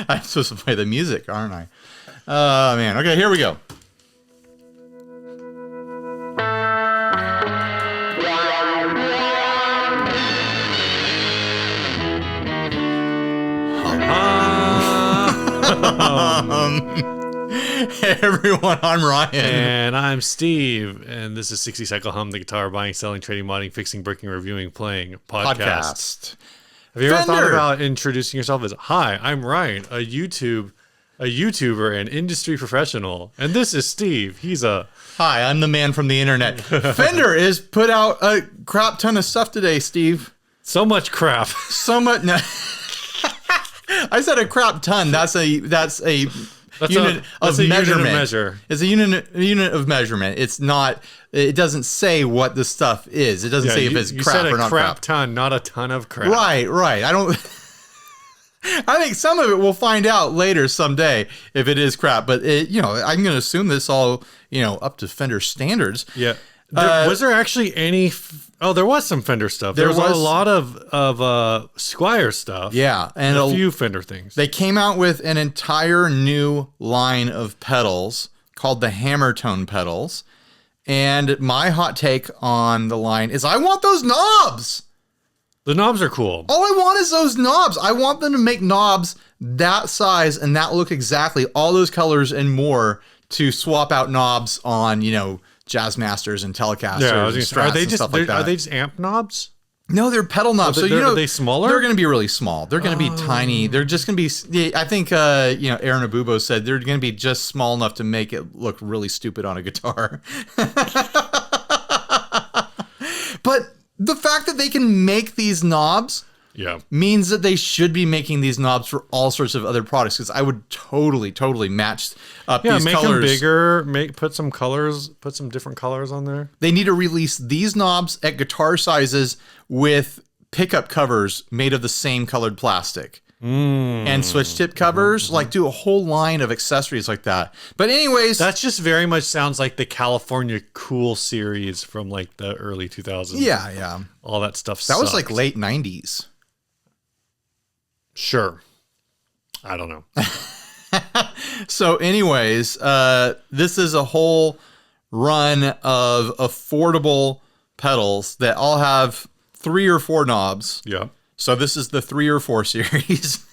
I'm supposed to play the music, aren't I? Oh, man. Okay, here we go. Hey everyone, I'm Ryan. And I'm Steve. And this is 60 Cycle Hum, the guitar buying, selling, trading, modding, fixing, breaking, reviewing, playing podcast. Have you ever thought about introducing yourself as, hi, I'm Ryan, a YouTuber and industry professional. And this is Steve. Hi, I'm the man from the internet. Fender has put out a crap ton of stuff today, Steve. So much crap. So much. No. I said a crap ton. That's a unit of measurement. It's a unit of measurement. It's not. It doesn't say what the stuff is. It doesn't say if it's crap or not crap. You said a crap ton, not a ton of crap. Right. I don't. I think some of it we'll find out later someday if it is crap. But I'm going to assume this all up to Fender standards. Yeah. Was there actually any? There was some Fender stuff. There was a lot of Squier stuff. Yeah, and a few Fender things. They came out with an entire new line of pedals called the Hammer Tone pedals. And my hot take on the line is I want those knobs. The knobs are cool. All I want is those knobs. I want them to make knobs that size and that look exactly, all those colors and more, to swap out knobs on, Jazz Masters and Telecasters and Strats and stuff like that. Are they just amp knobs? No, they're pedal knobs. Are they smaller? They're going to be really small. They're going to be tiny. They're just going to be, I think, Aaron Abubo said they're going to be just small enough to make it look really stupid on a guitar. But the fact that they can make these knobs means that they should be making these knobs for all sorts of other products, because I would totally match up these make colors. Them bigger, put some different colors on there. They need to release these knobs at guitar sizes with pickup covers made of the same colored plastic. And switch tip covers, like do a whole line of accessories like that. But anyways, that just very much sounds like the California Cool series from like the early 2000s. Yeah. All that stuff That was like late 90s. Sure. I don't know. So anyways, this is a whole run of affordable pedals that all have 3 or 4 knobs. Yeah. So this is the 3 or 4 series.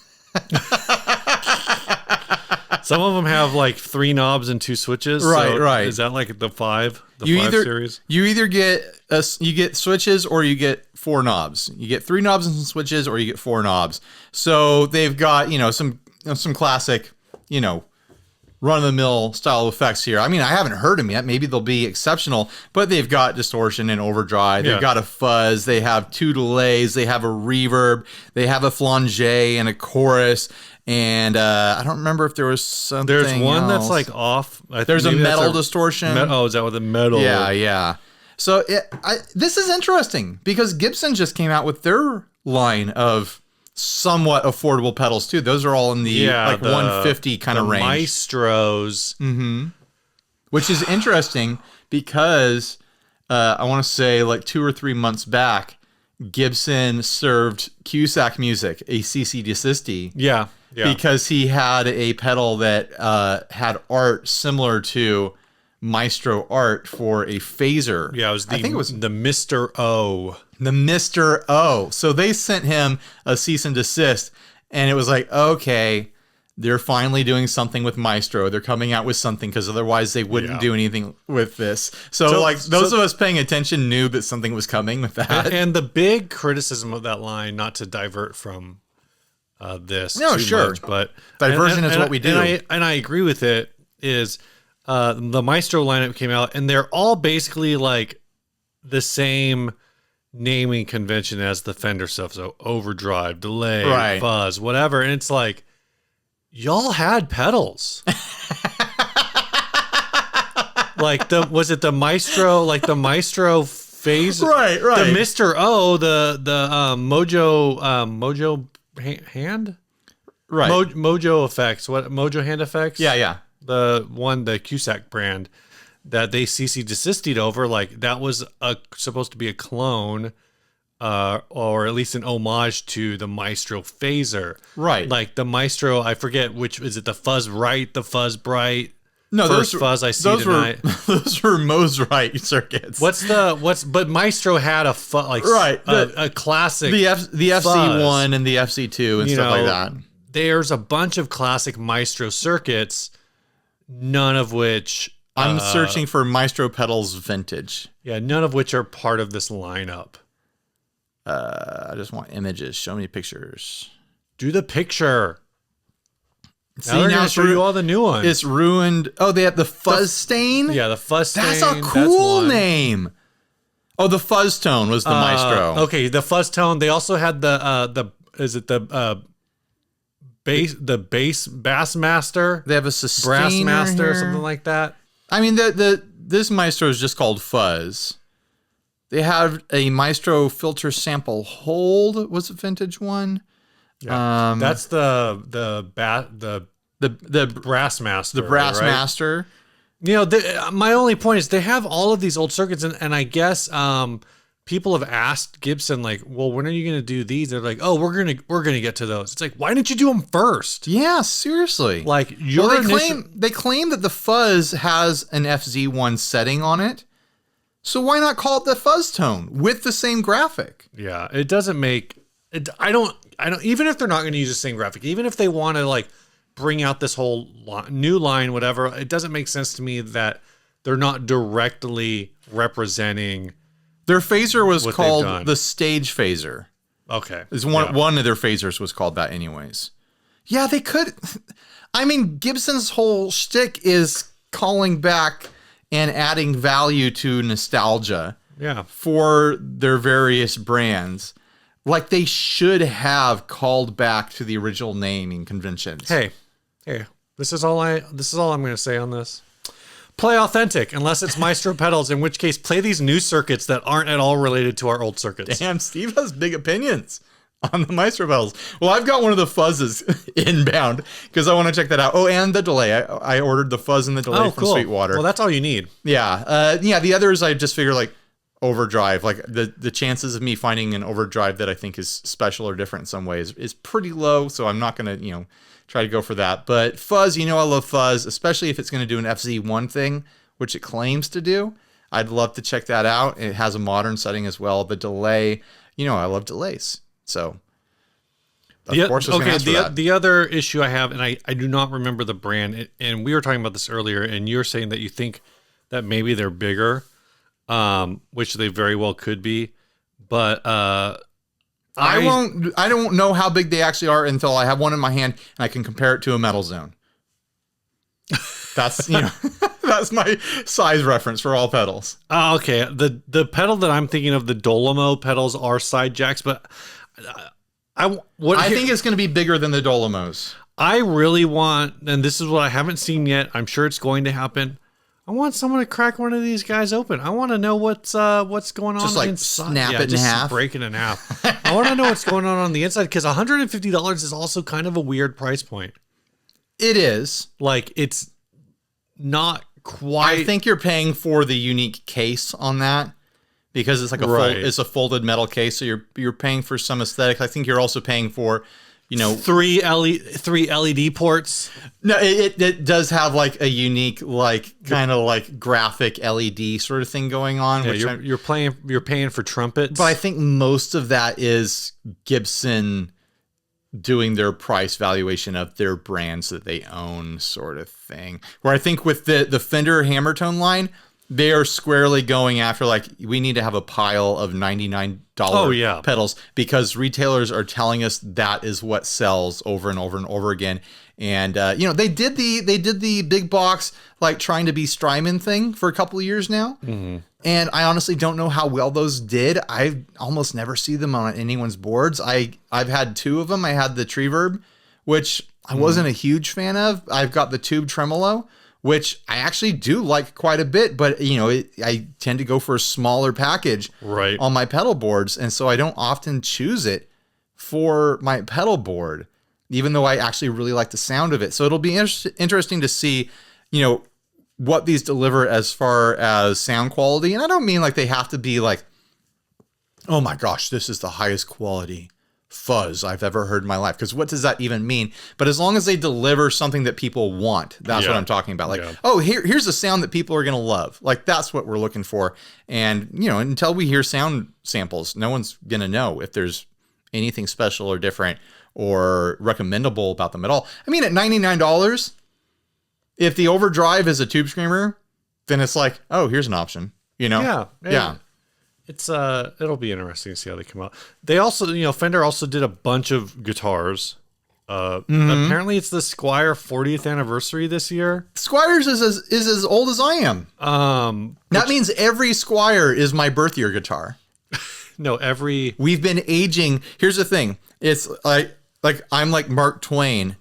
Some of them have like 3 knobs and 2 switches. Right. Is that like the 5? Series? You either get switches or you get 4 knobs. You get 3 knobs and some switches, or you get 4 knobs. So they've got some classic, run-of-the-mill style effects here. I mean, I haven't heard them yet. Maybe they'll be exceptional, but they've got distortion and overdrive. They've got a fuzz. They have 2 delays. They have a reverb. They have a flange and a chorus. And I don't remember if there was something There's one else. That's like off. There's a metal distortion. Is that with the metal? Yeah. So this is interesting because Gibson just came out with their line of somewhat affordable pedals too. Those are all in the 150 kind of range. Maestros. Mm-hmm. Which is interesting because I want to say like 2 or 3 months back, Gibson served Cusack Music a CC Desisti. Yeah. Because he had a pedal that had art similar to Maestro art for a phaser. Yeah, I think it was the Mr. O. The Mr. O. So they sent him a cease and desist, and it was like, okay, they're finally doing something with Maestro. They're coming out with something, because otherwise they wouldn't do anything with this. So those of us paying attention knew that something was coming with that. And the big criticism of that line, not to divert from this much, but diversion is what we do. And I agree with it, is the Maestro lineup came out, and they're all basically like the same naming convention as the Fender stuff. So overdrive, delay, fuzz, whatever. And it's like, y'all had pedals. Was it the Maestro, like the Maestro phase? Right. The Mr. O, the Mojo hand? Right. Mojo effects. What, Mojo hand effects? Yeah. The Cusack brand that they CC desisted over, like that was supposed to be a clone or at least an homage to the Maestro phaser. Right. Like the Maestro, I forget which, is it the Fuzz Right, the Fuzz Bright? No, First Fuzz I see tonight. Those were Moe's Right circuits. But Maestro had a a classic, the FC1 and the FC2 and stuff like that. There's a bunch of classic Maestro circuits, none of which I'm searching for Maestro pedals vintage. Yeah, none of which are part of this lineup. I just want images. Show me pictures. Do the picture. See, now show you all the new ones. It's ruined. Oh, they have the Fuzz Stain? Yeah, the Fuzz Stain. That's a cool name. Oh, the Fuzz Tone was the Maestro. Okay, the Fuzz Tone. They also had the Bass Master? They have a Sustainer Brass Master, here. something like that. I mean, this Maestro is just called Fuzz. They have a Maestro filter sample hold. Was it vintage one? Yeah. That's the Brass Master. The Brass right? Master. You know, my only point is they have all of these old circuits, and I guess people have asked Gibson, like, well, when are you going to do these? They're like, oh, we're gonna get to those. It's like, why didn't you do them first? Yeah, seriously. Like, they claim that the Fuzz has an FZ1 setting on it. So why not call it the Fuzz Tone with the same graphic? Yeah, it doesn't make it. I don't. Even if they're not going to use the same graphic, even if they want to like bring out this whole new line, whatever, it doesn't make sense to me that they're not directly representing. Their phaser was called the Stage Phaser. Okay, it's one of their phasers was called that, anyways. Yeah, they could. I mean, Gibson's whole shtick is calling back and adding value to nostalgia. Yeah. For their various brands. Like they should have called back to the original naming conventions. Hey, this is all I'm going to say on this. Play authentic, unless it's Maestro pedals, in which case play these new circuits that aren't at all related to our old circuits. Damn, Steve has big opinions on the Maestro pedals. Well, I've got one of the Fuzzes inbound because I want to check that out. Oh, and the delay. I ordered the Fuzz and the delay from Sweetwater. Well, that's all you need. Yeah. The others I just figure like overdrive, like the chances of me finding an overdrive that I think is special or different in some ways is pretty low. So I'm not going to, try to go for that. But Fuzz, I love Fuzz, especially if it's going to do an FZ1 thing, which it claims to do. I'd love to check that out. It has a modern setting as well. The delay, I love delays. So, of course, the other issue I have, and I do not remember the brand, and we were talking about this earlier, and you're saying that you think that maybe they're bigger, which they very well could be, but I don't know how big they actually are until I have one in my hand and I can compare it to a Metal Zone. That's that's my size reference for all pedals. Oh, okay. The pedal that I'm thinking of, the Dolomio pedals, are side jacks, but I think it's going to be bigger than the Dolomos. I really want, and this is what I haven't seen yet, I'm sure it's going to happen, I want someone to crack one of these guys open. I want to know what's going on. Just like inside. Snap it in half. Break it in half. I want to know what's going on the inside, because $150 is also kind of a weird price point. It is. Like, it's not quite. I think you're paying for the unique case on that, because it's like it's a folded metal case, so you're paying for some aesthetic. I think you're also paying for, three LED ports. No, it does have like a unique, like kind of like graphic LED sort of thing going on. Yeah, which you're paying for trumpets. But I think most of that is Gibson doing their price valuation of their brands that they own, sort of thing. Where I think with the Fender Hammertone line, they are squarely going after, like, we need to have a pile of $99 pedals, because retailers are telling us that is what sells over and over and over again. And they did the big box, like, trying to be Strymon thing for a couple of years now. Mm-hmm. And I honestly don't know how well those did. I almost never see them on anyone's boards. I've had two of them. I had the Treverb, which I wasn't a huge fan of. I've got the Tube Tremolo, which I actually do like quite a bit, but I tend to go for a smaller package on my pedal boards, and so I don't often choose it for my pedal board, even though I actually really like the sound of it. So it'll be interesting to see, what these deliver as far as sound quality, and I don't mean like they have to be like oh my gosh, this is the highest quality fuzz I've ever heard in my life. Because what does that even mean? But as long as they deliver something that people want, that's what I'm talking about. Like, oh, here's a sound that people are going to love. Like, that's what we're looking for. And, you know, until we hear sound samples, no one's going to know if there's anything special or different or recommendable about them at all. I mean, at $99, if the overdrive is a tube screamer, then it's like, oh, here's an option, you know? Yeah. It's it'll be interesting to see how they come out. They also, you know, Fender also did a bunch of guitars. Apparently it's the Squier 40th anniversary this year. Squiers is as old as I am. That means every Squier is my birth year guitar. No, we've been aging. Here's the thing. It's like I'm like Mark Twain,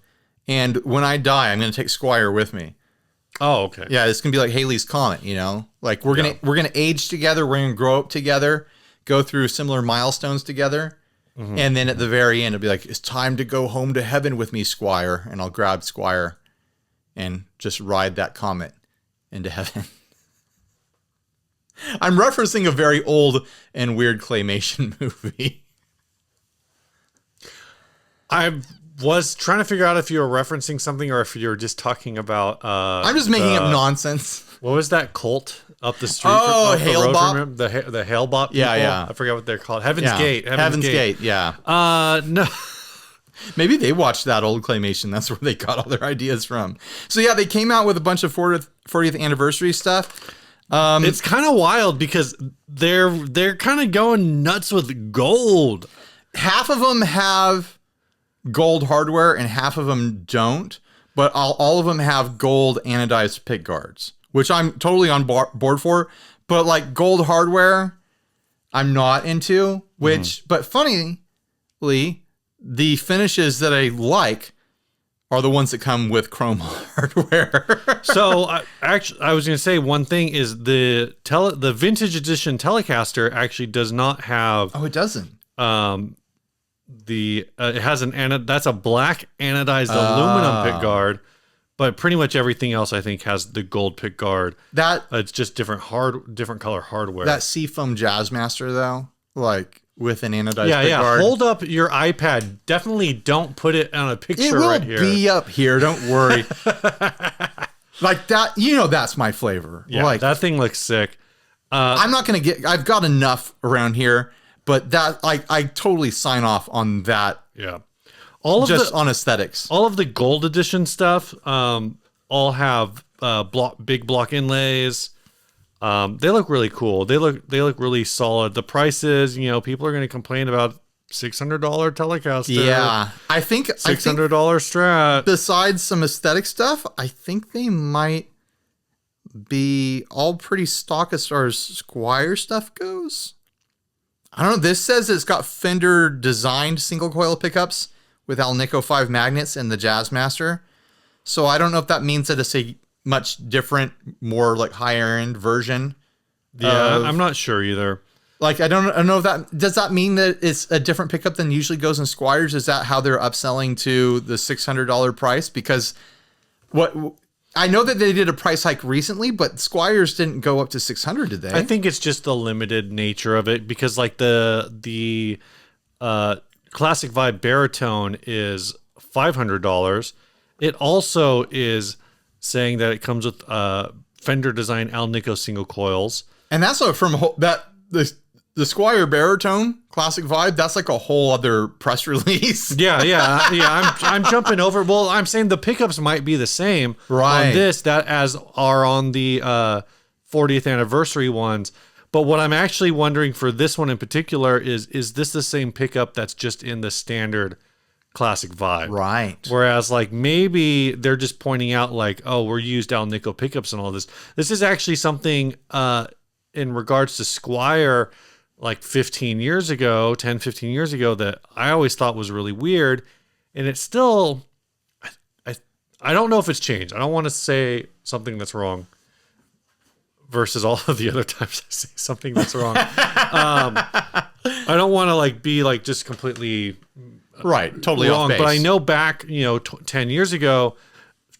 and when I die, I'm going to take Squier with me. Oh, okay. Yeah, it's gonna be like Halley's Comet, you know. Like we're gonna age together, we're gonna grow up together, go through similar milestones together, and then at the very end, it'll be like, it's time to go home to heaven with me, Squier, and I'll grab Squier, and just ride that comet into heaven. I'm referencing a very old and weird claymation movie. I was trying to figure out if you were referencing something or if you were just talking about. I'm just making up nonsense. What was that cult up the street? Oh, Hail Bop. The Hail Bop. Yeah. I forgot what they're called. Heaven's Gate. Heaven's Gate. Yeah. No. Maybe they watched that old claymation. That's where they got all their ideas from. So yeah, they came out with a bunch of 40th anniversary stuff. It's kind of wild because they're kind of going nuts with gold. Half of them have gold hardware and half of them don't, but all of them have gold anodized pick guards, which I'm totally on board for. But like gold hardware, I'm not into, but funnily, the finishes that I like are the ones that come with chrome hardware. So I was going to say one thing is the vintage edition Telecaster actually does not have. Oh, it doesn't. It has that's a black anodized aluminum pick guard, but pretty much everything else I think has the gold pick guard. That it's just different color hardware. That Seafoam Jazzmaster though, like with an anodized pick guard. Hold up your iPad. Definitely don't put it on a picture right here. It will be up here. Don't worry. Like that, you know, that's my flavor. Yeah, like that thing looks sick. I'm not gonna I've got enough around here. But that I totally sign off on that. Yeah, on aesthetics. All of the gold edition stuff, all have big block inlays. They look really cool. They look really solid. The prices, you know, people are going to complain about $600 Telecaster. Yeah, I think $600 Strat. Besides some aesthetic stuff, I think they might be all pretty stock as far as Squier stuff goes. I don't know. This says it's got Fender designed single coil pickups with Alnico 5 magnets and the Jazzmaster. So I don't know if that means that it's a much different, more like higher end version. Yeah, I'm not sure either. Like, I don't know if does that mean that it's a different pickup than usually goes in Squiers? Is that how they're upselling to the $600 price? Because I know that they did a price hike recently, but Squiers didn't go up to $600, did they? I think it's just the limited nature of it because like the Classic Vibe Baritone is $500. It also is saying that it comes with Fender design Alnico single coils. And that's the Squier Baritone Classic Vibe, that's like a whole other press release. Yeah. I'm jumping over. Well, I'm saying the pickups might be the same on this as are on the 40th anniversary ones. But what I'm actually wondering for this one in particular is this the same pickup that's just in the standard Classic Vibe? Right. Whereas like maybe they're just pointing out like, oh, we're used Alnico pickups and all this. This is actually something in regards to Squier like 15 years ago, 10, 15 years ago that I always thought was really weird. And it's still, I don't know if it's changed. I don't want to say something that's wrong versus all of the other times I say something that's wrong. I don't want to like be like just completely totally wrong. off base. But I know back, 10 years ago,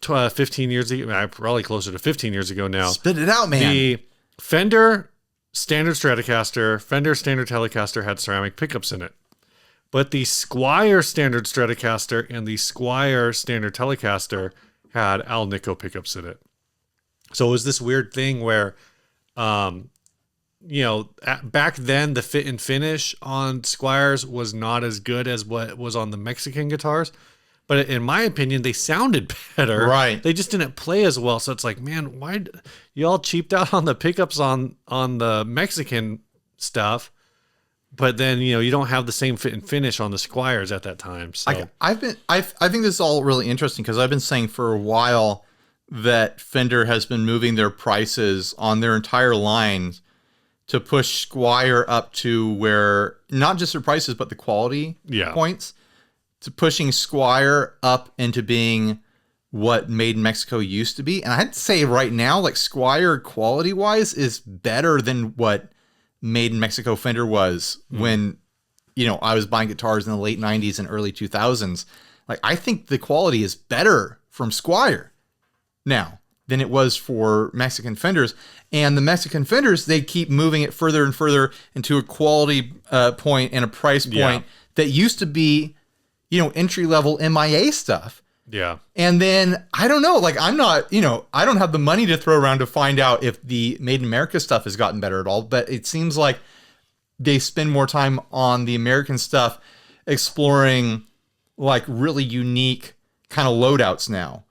15 years ago, probably closer to 15 years ago now. Spit it out, man. The Fender standard Stratocaster, Fender standard Telecaster had ceramic pickups in it. But the Squier standard Stratocaster and the Squier standard Telecaster had Alnico pickups in it. So it was this weird thing where, back then the fit and finish on Squiers was not as good as what was on the Mexican guitars. But in my opinion, they sounded better. Right. They just didn't play as well. So it's like, man, why you all cheaped out on the pickups on the Mexican stuff? But then, you don't have the same fit and finish on the Squiers at that time. So I think this is all really interesting because I've been saying for a while that Fender has been moving their prices on their entire line to push Squier up to where not just their prices, but the quality points, to pushing Squier up into being what Made in Mexico used to be. And I'd say right now, like Squier quality wise is better than what Made in Mexico Fender was when, I was buying guitars in the late 90s and early 2000s. Like, I think the quality is better from Squier now than it was for Mexican Fenders. And the Mexican Fenders, they keep moving it further and further into a quality point and a price point that used to be, entry-level MIA stuff. Yeah. And then, I don't know, like, I'm not, I don't have the money to throw around to find out if the Made in America stuff has gotten better at all, but it seems like they spend more time on the American stuff exploring, like, really unique kind of loadouts now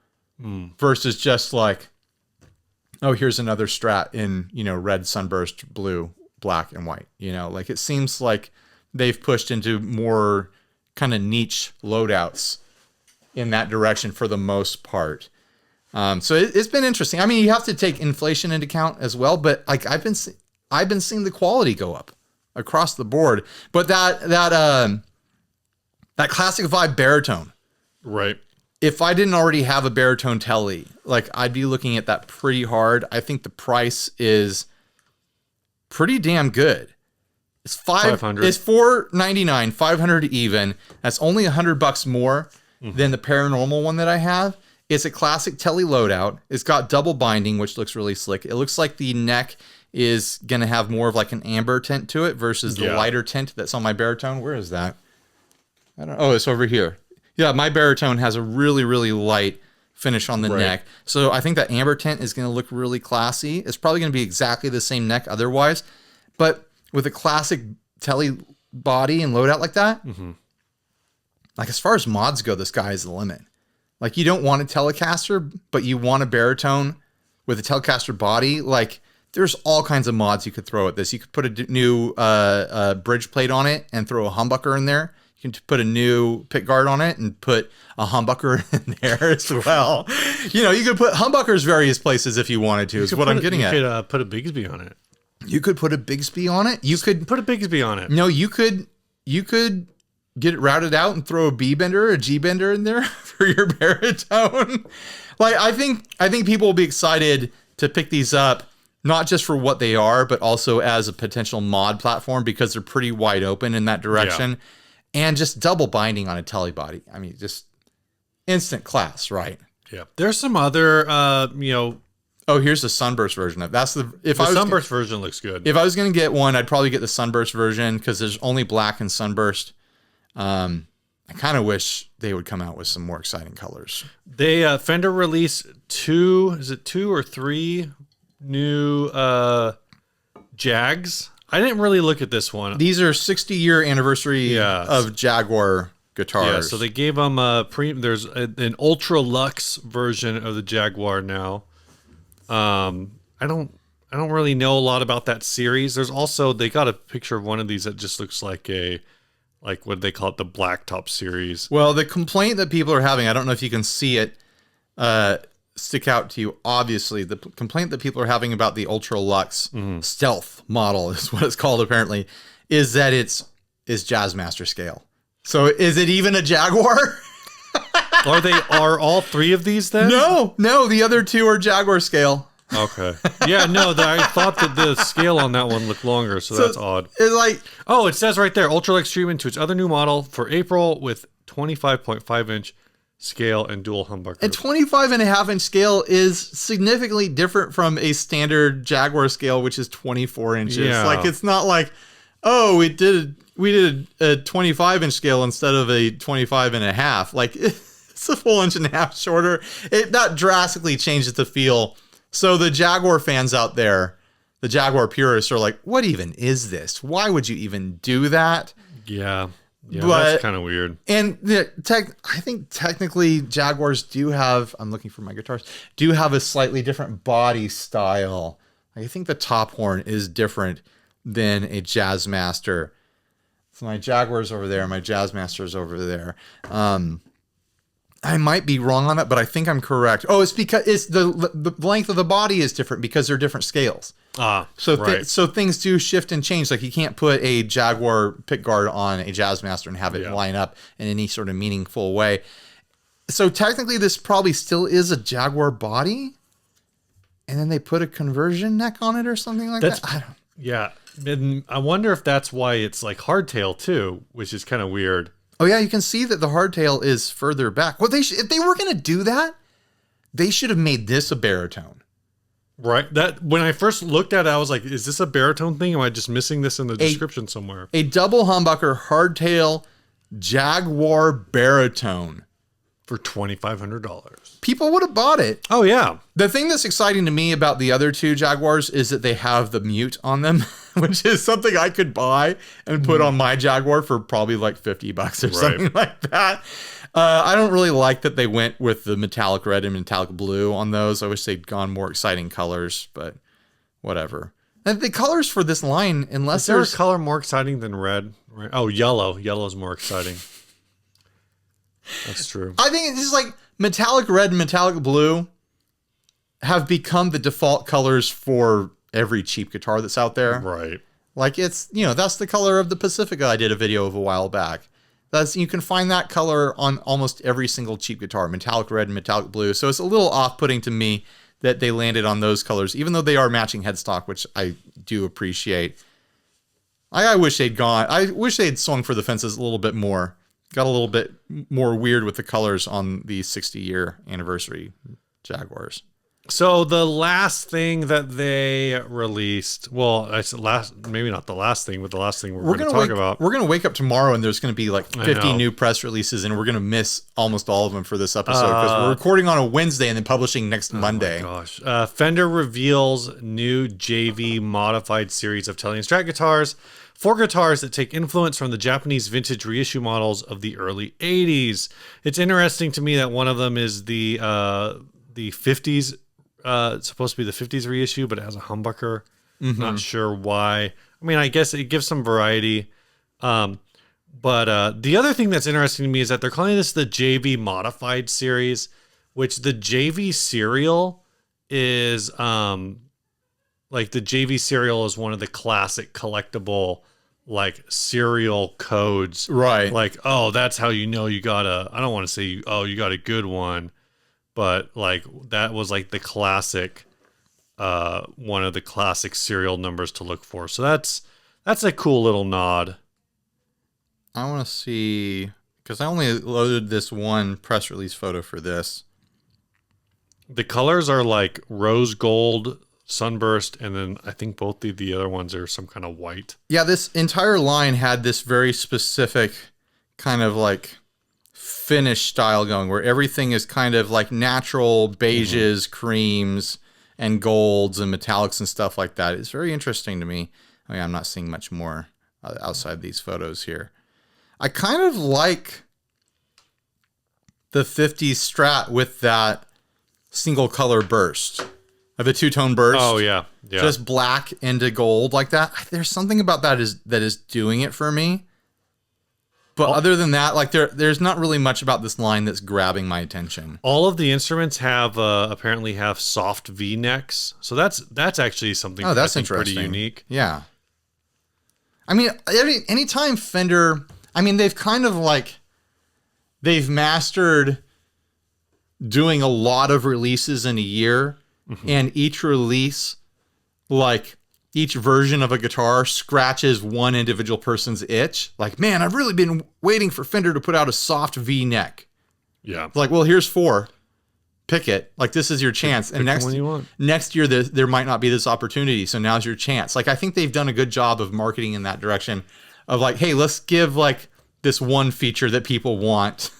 versus just like, oh, here's another Strat in, red, sunburst, blue, black, and white. Like, it seems like they've pushed into more kind of niche loadouts in that direction for the most part. So it's been interesting. I mean, you have to take inflation into account as well, but like I've been seeing the quality go up across the board. But that classic vibe baritone, right? If I didn't already have a baritone telly, like I'd be looking at that pretty hard. I think the price is pretty damn good. It's $500. It's $499, $500 even. That's only $100 more than the paranormal one that I have. It's a classic telly loadout. It's got double binding, which looks really slick. It looks like the neck is going to have more of like an amber tint to it versus the lighter tint that's on my baritone. Where is that? Oh, it's over here. Yeah, my baritone has a really, really light finish on the neck. So I think that amber tint is going to look really classy. It's probably going to be exactly the same neck otherwise. But with a classic telly body and loadout like that, like as far as mods go, the sky is the limit. Like you don't want a Telecaster, but you want a baritone with a Telecaster body. Like there's all kinds of mods you could throw at this. You could put a new bridge plate on it and throw a humbucker in there. You can put a new pick guard on it and put a humbucker in there as well. You could put humbuckers various places if you wanted to, is what I'm getting at. You could put a Bigsby on it. You could put a Bigsby on it. You could put a Bigsby on it. No, you could get it routed out and throw a B bender, a G bender in there for your baritone. Like I think people will be excited to pick these up, not just for what they are, but also as a potential mod platform because they're pretty wide open in that direction. And just double binding on a telly body. I mean, just instant class, right? Yeah. There's some other Oh, here's the sunburst version of that's the sunburst version looks good. If I was going to get one, I'd probably get the sunburst version because there's only black and sunburst. I kind of wish they would come out with some more exciting colors. They Fender released two or three new Jags. I didn't really look at this one. These are 60-year anniversary of Jaguar guitars. Yeah, so they gave them there's an ultra luxe version of the Jaguar now. I don't really know a lot about that series. There's also they got a picture of one of these that just looks like what they call it, the Blacktop series. Well, the complaint that people are having, I don't know if you can see it stick out to you. Obviously, the complaint that people are having about the Ultra Luxe Stealth model is what it's called apparently, is that it's Jazzmaster scale. So is it even a Jaguar? Are all three of these then? No, the other two are Jaguar scale. Okay. Yeah, no, I thought that the scale on that one looked longer, so that's odd. It's like, it says right there, Ultra Luxe treatment to its other new model for April with 25.5-inch scale and dual humbuckers. A 25.5-inch scale is significantly different from a standard Jaguar scale, which is 24 inches. Yeah. Like, it's not like, oh, we did a 25-inch scale instead of a 25.5. Like, it's a full inch and a half shorter. That drastically changes the feel. So the Jaguar fans out there, the Jaguar purists, are like, what even is this? Why would you even do that? Yeah, But- that's kind of weird. And I think technically Jaguars do have, I'm looking for my guitars, do have a slightly different body style. I think the top horn is different than a Jazzmaster. So my Jaguar's over there, my Jazzmaster's over there. I might be wrong on that, but I think I'm correct. Oh, it's because it's the length of the body is different because they're different scales. So right. so things do shift and change. Like, you can't put a Jaguar pickguard on a Jazzmaster and have it line up in any sort of meaningful way. So technically this probably still is a Jaguar body, and then they put a conversion neck on it or something like that. I don't. Yeah. And I wonder if that's why it's like hardtail too, which is kind of weird. Oh yeah, you can see that the hardtail is further back. Well, if they were going to do that, they should have made this a baritone. Right. That when I first looked at it, I was like, is this a baritone thing? Am I just missing this in the description somewhere? A double humbucker hardtail Jaguar baritone. For $2,500. People would have bought it. Oh, yeah. The thing that's exciting to me about the other two Jaguars is that they have the mute on them, which is something I could buy and put on my Jaguar for probably like $50 or something like that. I don't really like that they went with the metallic red and metallic blue on those. I wish they'd gone more exciting colors, but whatever. And the colors for this line, unless Is there a there's color more exciting than red? Right. Oh, yellow. Yellow is more exciting. That's true. I think it's just like metallic red and metallic blue have become the default colors for every cheap guitar that's out there. Right. Like, it's, that's the color of the Pacifica I did a video of a while back. You can find that color on almost every single cheap guitar, metallic red and metallic blue. So it's a little off-putting to me that they landed on those colors, even though they are matching headstock, which I do appreciate. I wish they'd swung for the fences a little bit more. Got a little bit more weird with the colors on the 60-year anniversary Jaguars. So the last thing that they released, well, I said maybe not the last thing, but the last thing we're going to talk about. We're going to wake up tomorrow and there's going to be like 50 know. new press releases, and we're going to miss almost all of them for this episode because we're recording on a Wednesday and then publishing next Monday. Oh my gosh. Fender reveals new JV modified series of Italian Strat guitars. 4 guitars that take influence from the Japanese vintage reissue models of the early 80s. It's interesting to me that one of them is the 50s. It's supposed to be the 50s reissue, but it has a humbucker. Not sure why. I mean, I guess it gives some variety. But the other thing that's interesting to me is that they're calling this the JV modified series, which the JV serial is like the JV serial is one of the classic collectible like serial codes. Right. Like, oh, that's how you know you got I don't want to say you got a good one. But like that was like the classic, one of the classic serial numbers to look for. So that's a cool little nod. I want to see, because I only loaded this one press release photo for this. The colors are like rose gold, sunburst, and then I think both of the other ones are some kind of white. Yeah, this entire line had this very specific kind of like finish style going, where everything is kind of like natural beiges, creams, and golds and metallics and stuff like that. It's very interesting to me. I mean, I'm not seeing much more outside these photos here. I kind of like the 50s Strat with that single color burst, of the two-tone burst. Oh yeah, yeah. Just black into gold like that. There's something about that is doing it for me. But other than that, like there's not really much about this line that's grabbing my attention. All of the instruments have apparently have soft V necks, so that's actually something. Oh, that's interesting. pretty unique. Yeah. I mean, anytime Fender, I mean, they've mastered doing a lot of releases in a year, and each release, like each version of a guitar, scratches one individual person's itch. Like, man, I've really been waiting for Fender to put out a soft V neck. Yeah. It's like, well, here's 4. Pick it. Like, this is your chance. And next year, there might not be this opportunity. So now's your chance. Like, I think they've done a good job of marketing in that direction of like, hey, let's give like this one feature that people want.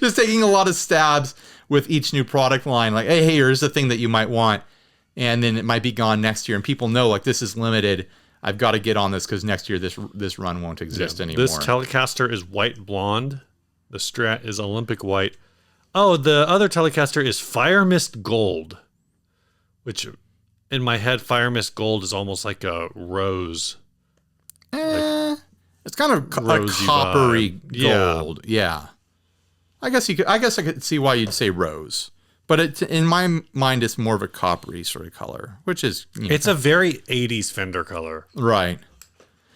Just taking a lot of stabs with each new product line. Like, hey, here's the thing that you might want. And then it might be gone next year. And people know, like, this is limited. I've got to get on this because next year this run won't exist anymore. This Telecaster is white blonde. The Strat is Olympic white. Oh, the other Telecaster is Fire Mist Gold, which in my head, Fire Mist Gold is almost like a rose. It's kind of a coppery gold. Yeah. I guess I could see why you'd say rose. But in my mind, it's more of a coppery sort of color, which is... It's a very 80s Fender color. Right.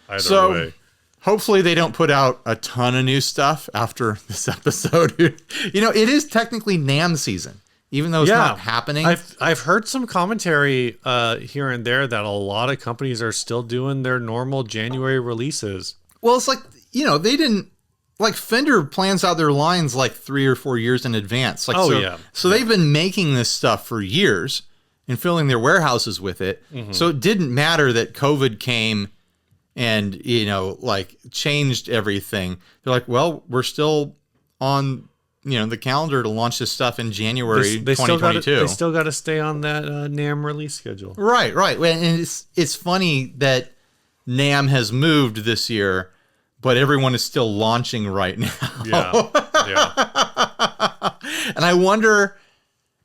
Either way. Hopefully they don't put out a ton of new stuff after this episode. It is technically NAMM season, even though it's not happening. I've heard some commentary here and there that a lot of companies are still doing their normal January releases. Well, it's like, they didn't... Like, Fender plans out their lines like 3 or 4 years in advance. Like, So they've been making this stuff for years and filling their warehouses with it. Mm-hmm. So it didn't matter that COVID came and, changed everything. They're like, well, we're still on, the calendar to launch this stuff in January 2022. They still got to stay on that NAMM release schedule. Right. And it's funny that NAMM has moved this year, but everyone is still launching right now. Yeah. And I wonder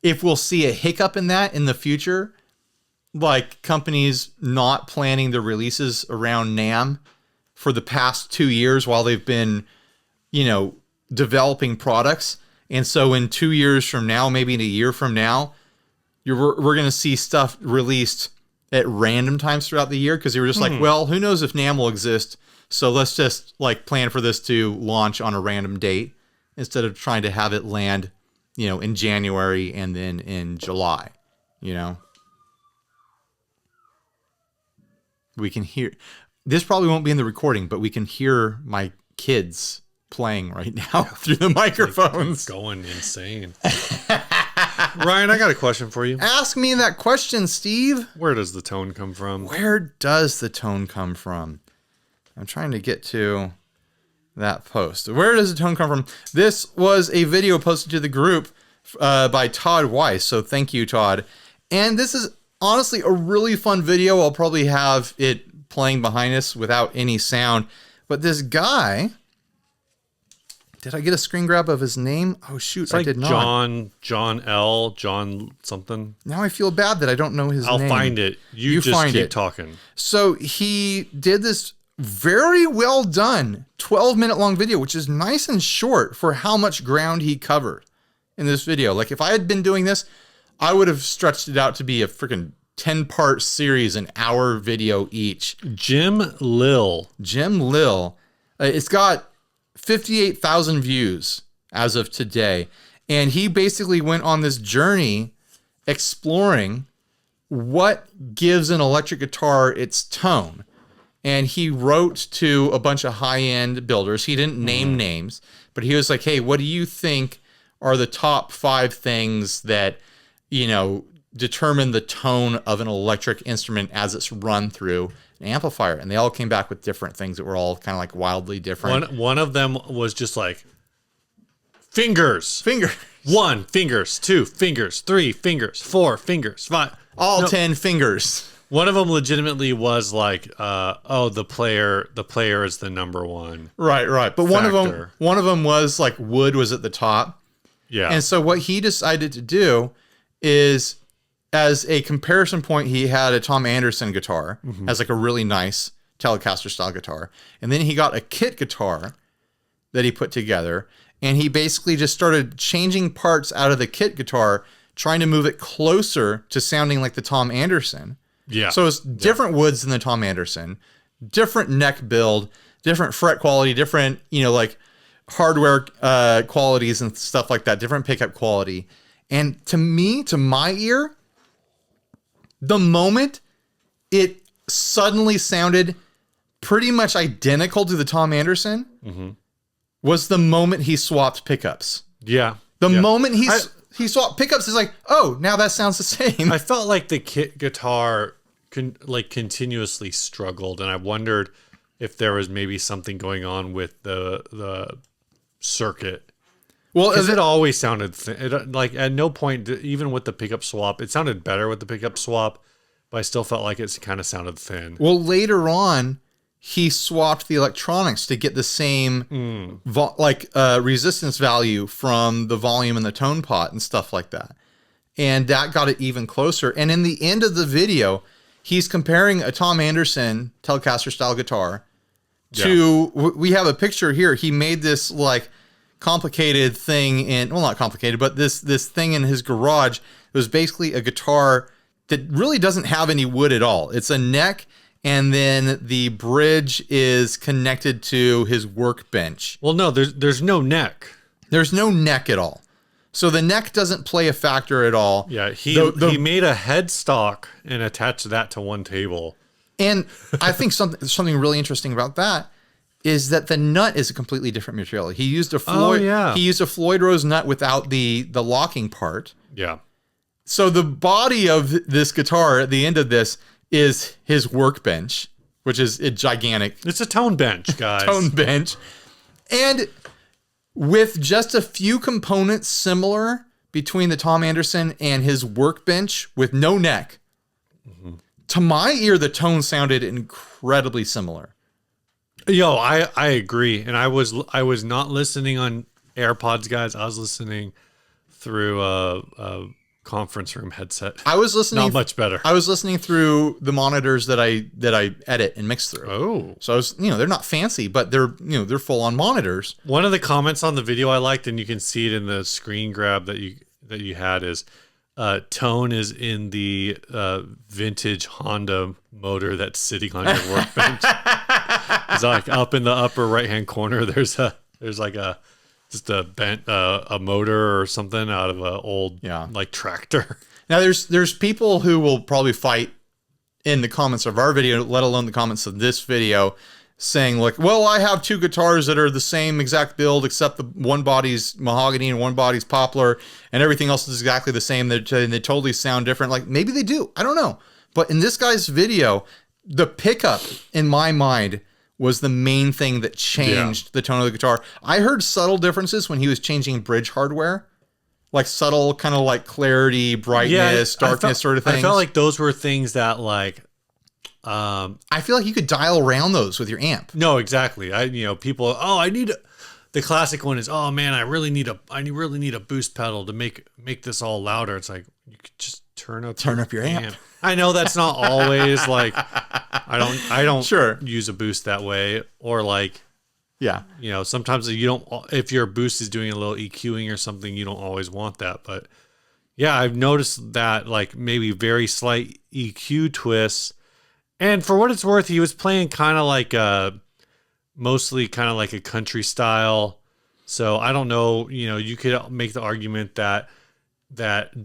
if we'll see a hiccup in that in the future. Like companies not planning the releases around NAMM for the past 2 years while they've been, developing products. And so in 2 years from now, maybe in a year from now, we're going to see stuff released at random times throughout the year because they were just like, well, who knows if NAMM will exist. So let's just plan for this to launch on a random date instead of trying to have it land, in January and then in July, We can hear, this probably won't be in the recording, but we can hear my kids playing right now through the microphones. Going insane. Ryan, I got a question for you. Ask me that question, Steve. Where does the tone come from? Where does the tone come from? I'm trying to get to that post. Where does the tone come from? This was a video posted to the group by Todd Weiss. So thank you, Todd. And this is honestly a really fun video. I'll probably have it playing behind us without any sound. But this guy... Did I get a screen grab of his name? Oh, shoot, it's like I did not. John something. Now I feel bad that I don't know his name. I'll find it. You just find keep talking. So he did this very well done 12-minute long video, which is nice and short for how much ground he covered in this video. Like if I had been doing this, I would have stretched it out to be a freaking 10-part series, an hour video each. Jim Lil. It's got 58,000 views as of today. And he basically went on this journey exploring what gives an electric guitar its tone. And he wrote to a bunch of high-end builders. He didn't name names, but he was like, hey, what do you think are the top 5 things that, determine the tone of an electric instrument as it's run through an amplifier? And they all came back with different things that were all kind of like wildly different. One of them was just like fingers. 1 fingers, 2 fingers, 3 fingers, 4 fingers, 5. 10 fingers. One of them legitimately was like, the player is the number one. Right. But one of them was like wood was at the top. Yeah. And so what he decided to do is, as a comparison point, he had a Tom Anderson guitar as like a really nice Telecaster style guitar. And then he got a kit guitar that he put together. And he basically just started changing parts out of the kit guitar, trying to move it closer to sounding like the Tom Anderson. Yeah. So it's different woods than the Tom Anderson, different neck build, different fret quality, different, like hardware qualities and stuff like that, different pickup quality. And to my ear, the moment it suddenly sounded pretty much identical to the Tom Anderson was the moment he swapped pickups. Yeah. The moment he saw pickups, is like, oh, now that sounds the same. I felt like the kit guitar continuously struggled, and I wondered if there was maybe something going on with the circuit. Well, because it always sounded like at no point, even with the pickup swap, it sounded better with the pickup swap, but I still felt like it kind of sounded thin. Well, later on, he swapped the electronics to get the same resistance value from the volume in the tone pot and stuff like that. And that got it even closer. And in the end of the video, he's comparing a Tom Anderson Telecaster style guitar to, we have a picture here. He made this like complicated thing not complicated, but this thing in his garage. It was basically a guitar that really doesn't have any wood at all. It's a neck, and then the bridge is connected to his workbench. Well, no, there's no neck. There's no neck at all. So the neck doesn't play a factor at all. Yeah, he made a headstock and attached that to one table. And I think something really interesting about that is that the nut is a completely different material. He used a Floyd. He used a Floyd Rose nut without the locking part. Yeah. So the body of this guitar at the end of this is his workbench, which is gigantic. It's a tone bench, guys. Tone bench. And with just a few components similar between the Tom Anderson and his workbench with no neck, to my ear, the tone sounded incredibly similar. Yo, I agree. And I was not listening on AirPods, guys. I was listening through a conference room headset. I was listening. Not much better. I was listening through the monitors that I edit and mix through. Oh, so I was, they're not fancy, but they're full on monitors. One of the comments on the video I liked, and you can see it in the screen grab that you had, is tone is in the vintage Honda motor that's sitting on your workbench. It's like up in the upper right hand corner. There's like just a bent a motor or something out of an old like tractor. Now there's people who will probably fight in the comments of our video, let alone the comments of this video, saying like, well, I have two guitars that are the same exact build, except the one body's mahogany and one body's poplar, and everything else is exactly the same. They totally sound different. Like, maybe they do. I don't know. But in this guy's video, the pickup, in my mind, was the main thing that changed the tone of the guitar. I heard subtle differences when he was changing bridge hardware. Like subtle kind of like clarity, brightness, darkness sort of things. I felt like those were things that like... I feel like you could dial around those with your amp. No, exactly. People, the classic one is, oh man, I really need a boost pedal to make this all louder. It's like, you could just turn up your amp. I know that's not always like, I don't use a boost that way, or like, sometimes you don't, if your boost is doing a little EQing or something, you don't always want that. But yeah, I've noticed that like maybe very slight EQ twists. And for what it's worth, he was playing kind of like mostly kind of like a country style. So I don't know, you could make the argument that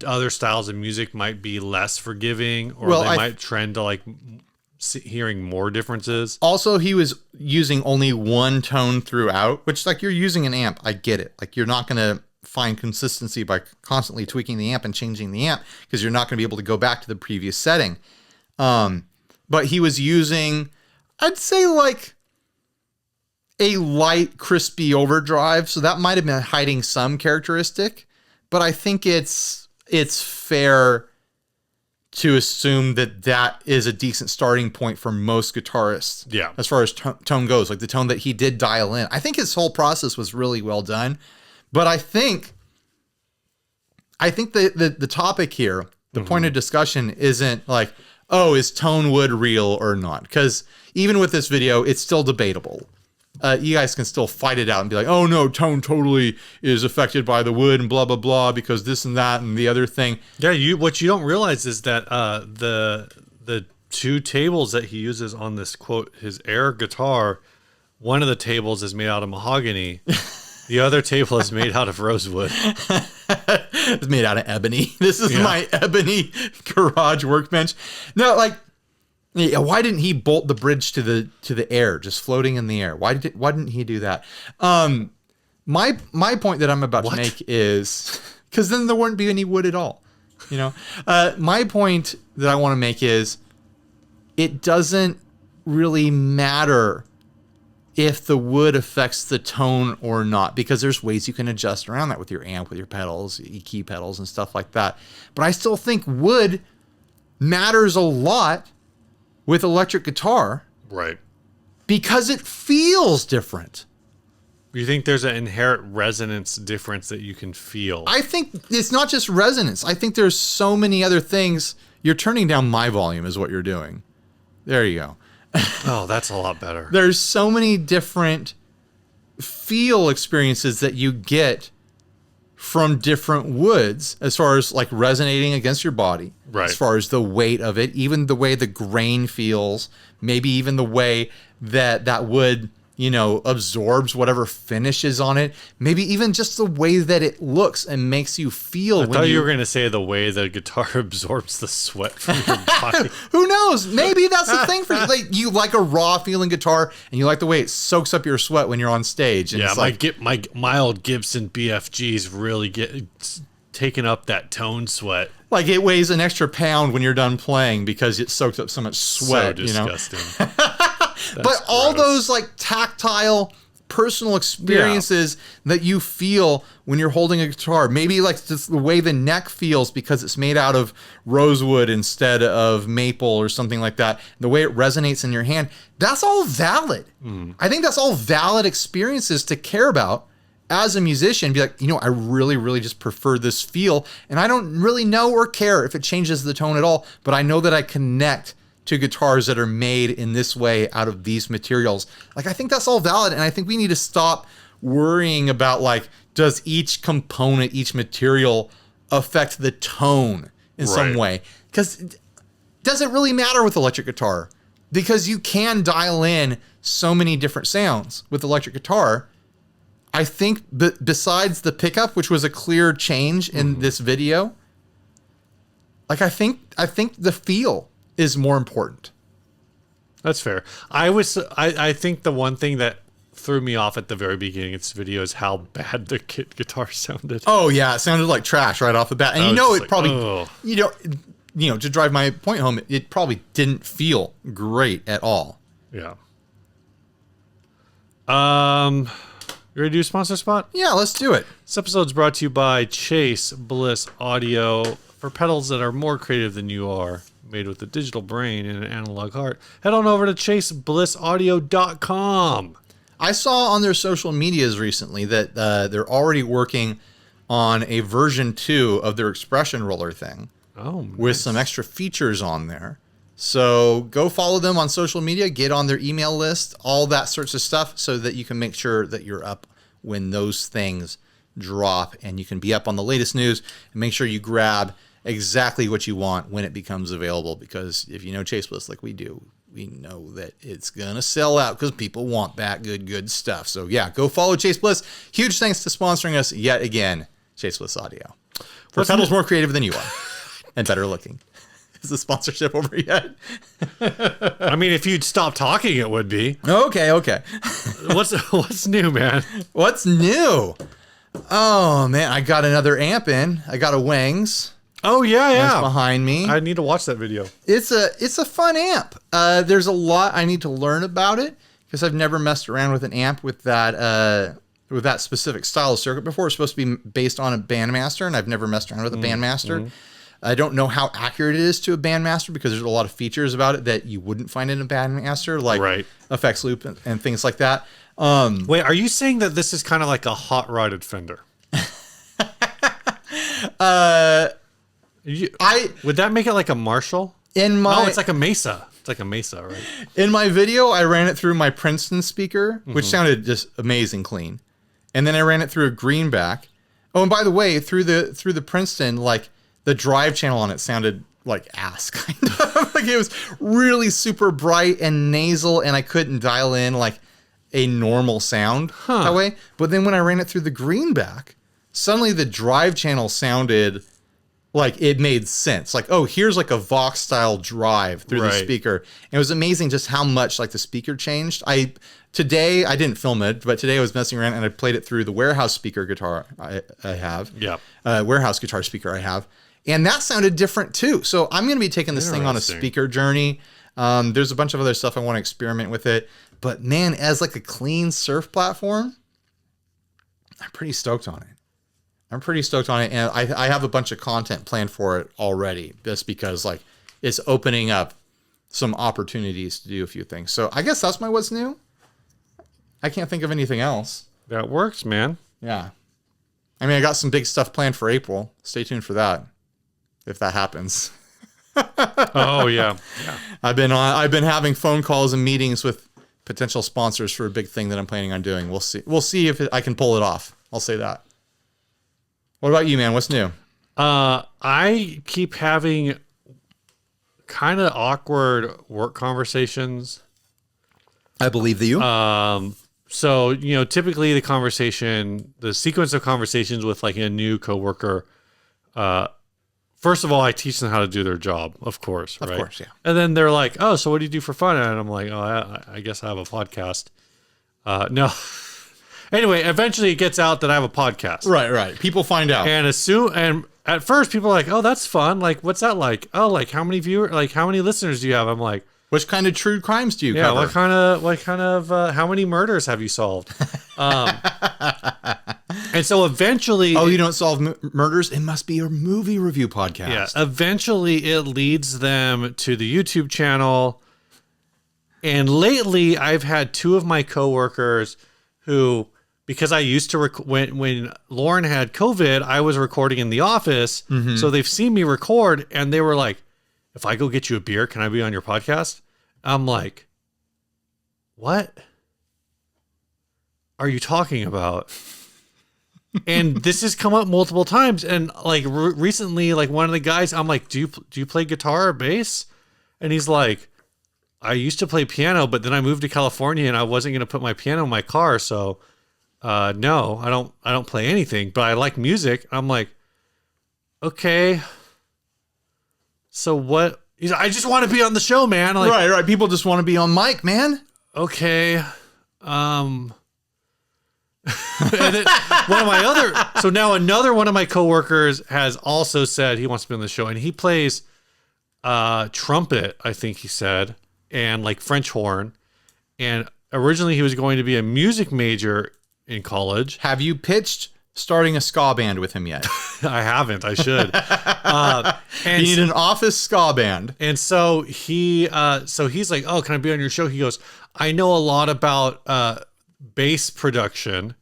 other styles of music might be less forgiving, or they might trend to like hearing more differences. Also, he was using only one tone throughout, which like you're using an amp. I get it. Like you're not going to find consistency by constantly tweaking the amp and changing the amp, because you're not going to be able to go back to the previous setting. But he was using, I'd say like a light, crispy overdrive. So that might have been hiding some characteristic, but I think it's fair to assume that is a decent starting point for most guitarists. Yeah. As far as tone goes, like the tone that he did dial in. I think his whole process was really well done, but I think the topic here, the point of discussion isn't like, oh, is tone wood real or not? Because even with this video, it's still debatable. You guys can still fight it out and be like, oh no, tone totally is affected by the wood and blah, blah, blah, because this and that and the other thing. Yeah, what you don't realize is that the two tables that he uses on this, quote, his air guitar, one of the tables is made out of mahogany. The other table is made out of rosewood. It's made out of ebony. This is my ebony garage workbench. No, like, why didn't he bolt the bridge to the air, just floating in the air? Why didn't he do that? My point that I'm about to make is, because then there wouldn't be any wood at all. You know, my point that I want to make is, it doesn't really matter if the wood affects the tone or not, because there's ways you can adjust around that with your amp, with your pedals, EQ pedals and stuff like that. But I still think wood matters a lot with electric guitar. Right. Because it feels different. You think there's an inherent resonance difference that you can feel? I think it's not just resonance. I think there's so many other things. You're turning down my volume is what you're doing. There you go. Oh, that's a lot better. There's so many different feel experiences that you get from different woods, as far as like resonating against your body, right, as far as the weight of it, even the way the grain feels, maybe even the way that wood, you know, absorbs whatever finishes on it, maybe even just the way that it looks and makes you feel. I thought you were going to say the way the guitar absorbs the sweat from your body. Who knows? Maybe that's the thing for you. Like, you like a raw feeling guitar, and you like the way it soaks up your sweat when you're on stage. And yeah, it's my old Gibson BFGs really get taking up that tone sweat. Like, it weighs an extra pound when you're done playing because it soaks up so much sweat. So disgusting. You know? But all those like tactile, personal experiences that you feel when you're holding a guitar, maybe like just the way the neck feels because it's made out of rosewood instead of maple or something like that, the way it resonates in your hand, that's all valid. I think that's all valid experiences to care about as a musician. Be like, you know, I really, really just prefer this feel, and I don't really know or care if it changes the tone at all, but I know that I connect to guitars that are made in this way out of these materials. Like, I think that's all valid, and I think we need to stop worrying about, like, does each component, each material affect the tone in some way? Because it doesn't really matter with electric guitar, because you can dial in so many different sounds with electric guitar. I think besides the pickup, which was a clear change in this video, like, I think the feel is more important. That's fair. I think the one thing that threw me off at the very beginning of this video is how bad the guitar sounded. Oh yeah, it sounded like trash right off the bat. And you know, it probably, you know, to drive my point home, it probably didn't feel great at all. Yeah. You ready to do a sponsor spot? Yeah, let's do it. This episode's brought to you by Chase Bliss Audio. For pedals that are more creative than you are, made with a digital brain and an analog heart, head on over to chaseblisaudio.com. I saw on their social medias recently that they're already working on a version 2 of their expression roller thing. Oh, nice. With some extra features on there. So go follow them on social media, get on their email list, all that sorts of stuff, so that you can make sure that you're up when those things drop, and you can be up on the latest news, and make sure you grab exactly what you want when it becomes available. Because if you know Chase Bliss like we do, we know that it's gonna sell out because people want that good stuff. So yeah, go follow Chase Bliss. Huge thanks to sponsoring us yet again, Chase Bliss Audio. For pedals more creative than you are and better looking. Is the sponsorship over yet? I mean, if you'd stop talking, it would be. Okay. What's new, man? What's new? Oh man, I got another amp in. I got a Wangs. Oh yeah. That's behind me. I need to watch that video. It's a fun amp. There's a lot I need to learn about it because I've never messed around with an amp with that specific style of circuit before. It's supposed to be based on a Bandmaster, and I've never messed around with a Bandmaster. I don't know how accurate it is to a Bandmaster because there's a lot of features about it that you wouldn't find in a Bandmaster, like effects loop and things like that. Wait, are you saying that this is kind of like a hot-rodded Fender? Would that make it like a Marshall? It's like a Mesa. It's like a Mesa, right? In my video, I ran it through my Princeton speaker, which sounded just amazing clean. And then I ran it through a Greenback. Oh, and by the way, through the Princeton, like, the drive channel on it sounded like ass, kind of. Like, it was really super bright and nasal, and I couldn't dial in like a normal sound that way. But then when I ran it through the Greenback, suddenly the drive channel sounded like it made sense. Like, oh, here's like a Vox style drive through the speaker. And it was amazing just how much like the speaker changed. Today I didn't film it, but today I was messing around and I played it through the warehouse speaker guitar I have. Yeah. Warehouse guitar speaker I have. And that sounded different too. So I'm going to be taking this thing on a speaker journey. There's a bunch of other stuff I want to experiment with it. But man, as like a clean surf platform, I'm pretty stoked on it. And I have a bunch of content planned for it already, just because like it's opening up some opportunities to do a few things. So I guess that's my what's new. I can't think of anything else. That works, man. Yeah. I mean, I got some big stuff planned for April. Stay tuned for that, if that happens. Oh yeah. I've been having phone calls and meetings with potential sponsors for a big thing that I'm planning on doing. We'll see if I can pull it off. I'll say that. What about you, man? What's new? I keep having kind of awkward work conversations. I believe that you. So, you know, typically the sequence of conversations with like a new coworker, first of all, I teach them how to do their job, of course, right? Of course, yeah. And then they're like, oh, so what do you do for fun? And I'm like, oh, I guess I have a podcast. No. Anyway, eventually it gets out that I have a podcast. Right. People find out. And at first people are like, oh, that's fun. Like, what's that like? Oh, like how many listeners do you have? I'm like, which kind of true crimes do you cover? What kind of, how many murders have you solved? And so eventually, oh, you don't solve murders? It must be a movie review podcast. Yeah. Eventually it leads them to the YouTube channel. And lately I've had two of my coworkers who, because I used to when Lauren had COVID, I was recording in the office. Mm-hmm. So they've seen me record and they were like, if I go get you a beer, can I be on your podcast? I'm like, what are you talking about? And this has come up multiple times. And like recently, like one of the guys, I'm like, do you play guitar or bass? And he's like, I used to play piano, but then I moved to California and I wasn't going to put my piano in my car. So no, I don't play anything, but I like music. I'm like, okay, so what? He's like, I just want to be on the show, man. Like, right. People just want to be on mic, man. Okay. And then another one of my coworkers has also said he wants to be on the show, and he plays trumpet, I think he said, and like French horn. And originally he was going to be a music major in college. Have you pitched starting a ska band with him yet? I haven't. I should. And you need an office ska band. And so he's like, oh, can I be on your show? He goes, I know a lot about bass production.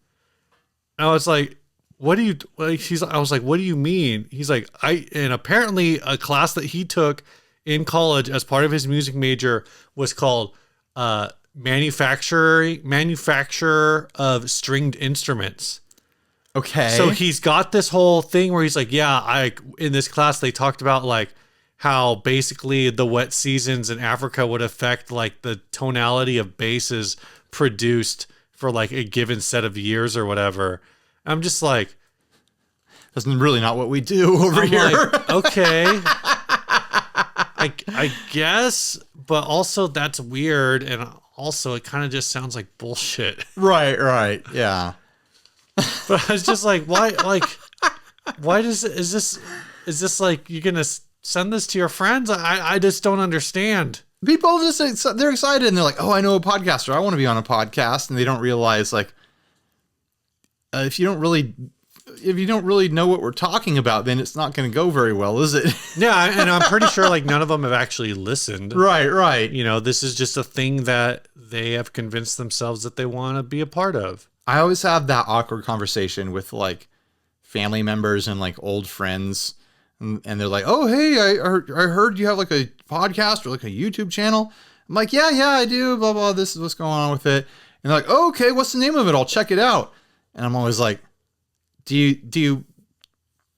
And I was like, what do you, like, I was like, what do you mean? He's like, and apparently a class that he took in college as part of his music major was called manufacture of stringed instruments. Okay. So he's got this whole thing where he's like, yeah, in this class they talked about like how basically the wet seasons in Africa would affect like the tonality of basses produced for like a given set of years or whatever. I'm just like, that's really not what we do over here. Like, okay. I guess, but also that's weird, and also it kind of just sounds like bullshit. Right, yeah. But I was just like, why is this like, you're gonna send this to your friends? I just don't understand. People just, they're excited and they're like, oh, I know a podcaster, I want to be on a podcast, and they don't realize like, if you don't really know what we're talking about, then it's not going to go very well, is it? Yeah, and I'm pretty sure like none of them have actually listened. Right. You know, this is just a thing that they have convinced themselves that they want to be a part of. I always have that awkward conversation with like family members and like old friends, and they're like, oh, hey, I heard you have like a podcast or like a YouTube channel. I'm like, yeah, I do, blah, blah, this is what's going on with it. And they're like, oh, okay, what's the name of it? I'll check it out. And I'm always like, do you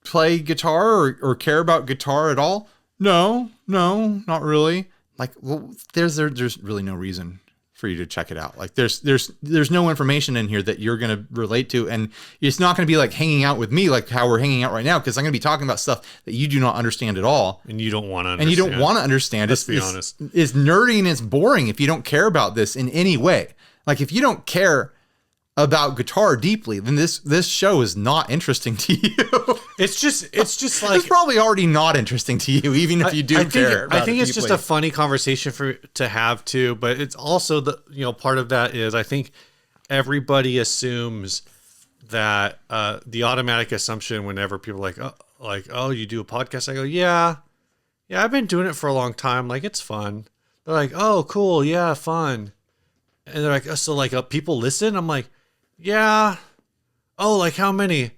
play guitar or care about guitar at all? No, not really. Like, well, there's really no reason for you to check it out. Like there's no information in here that you're going to relate to. And it's not going to be like hanging out with me, like how we're hanging out right now. Cause I'm going to be talking about stuff that you do not understand at all. And you don't want to understand. And you don't want to understand. Let's be honest. It's nerdy and it's boring if you don't care about this in any way. Like if you don't care about guitar deeply, then this show is not interesting to you. It's just like it's probably already not interesting to you, even if you do care. I think it's just a funny conversation to have too, but it's also part of that is I think everybody assumes that the automatic assumption whenever people are oh, you do a podcast, I go, yeah, I've been doing it for a long time, like it's fun. They're like, oh, cool, yeah, fun, and they're like, oh, so like people listen? I'm like, yeah. Oh, like how many?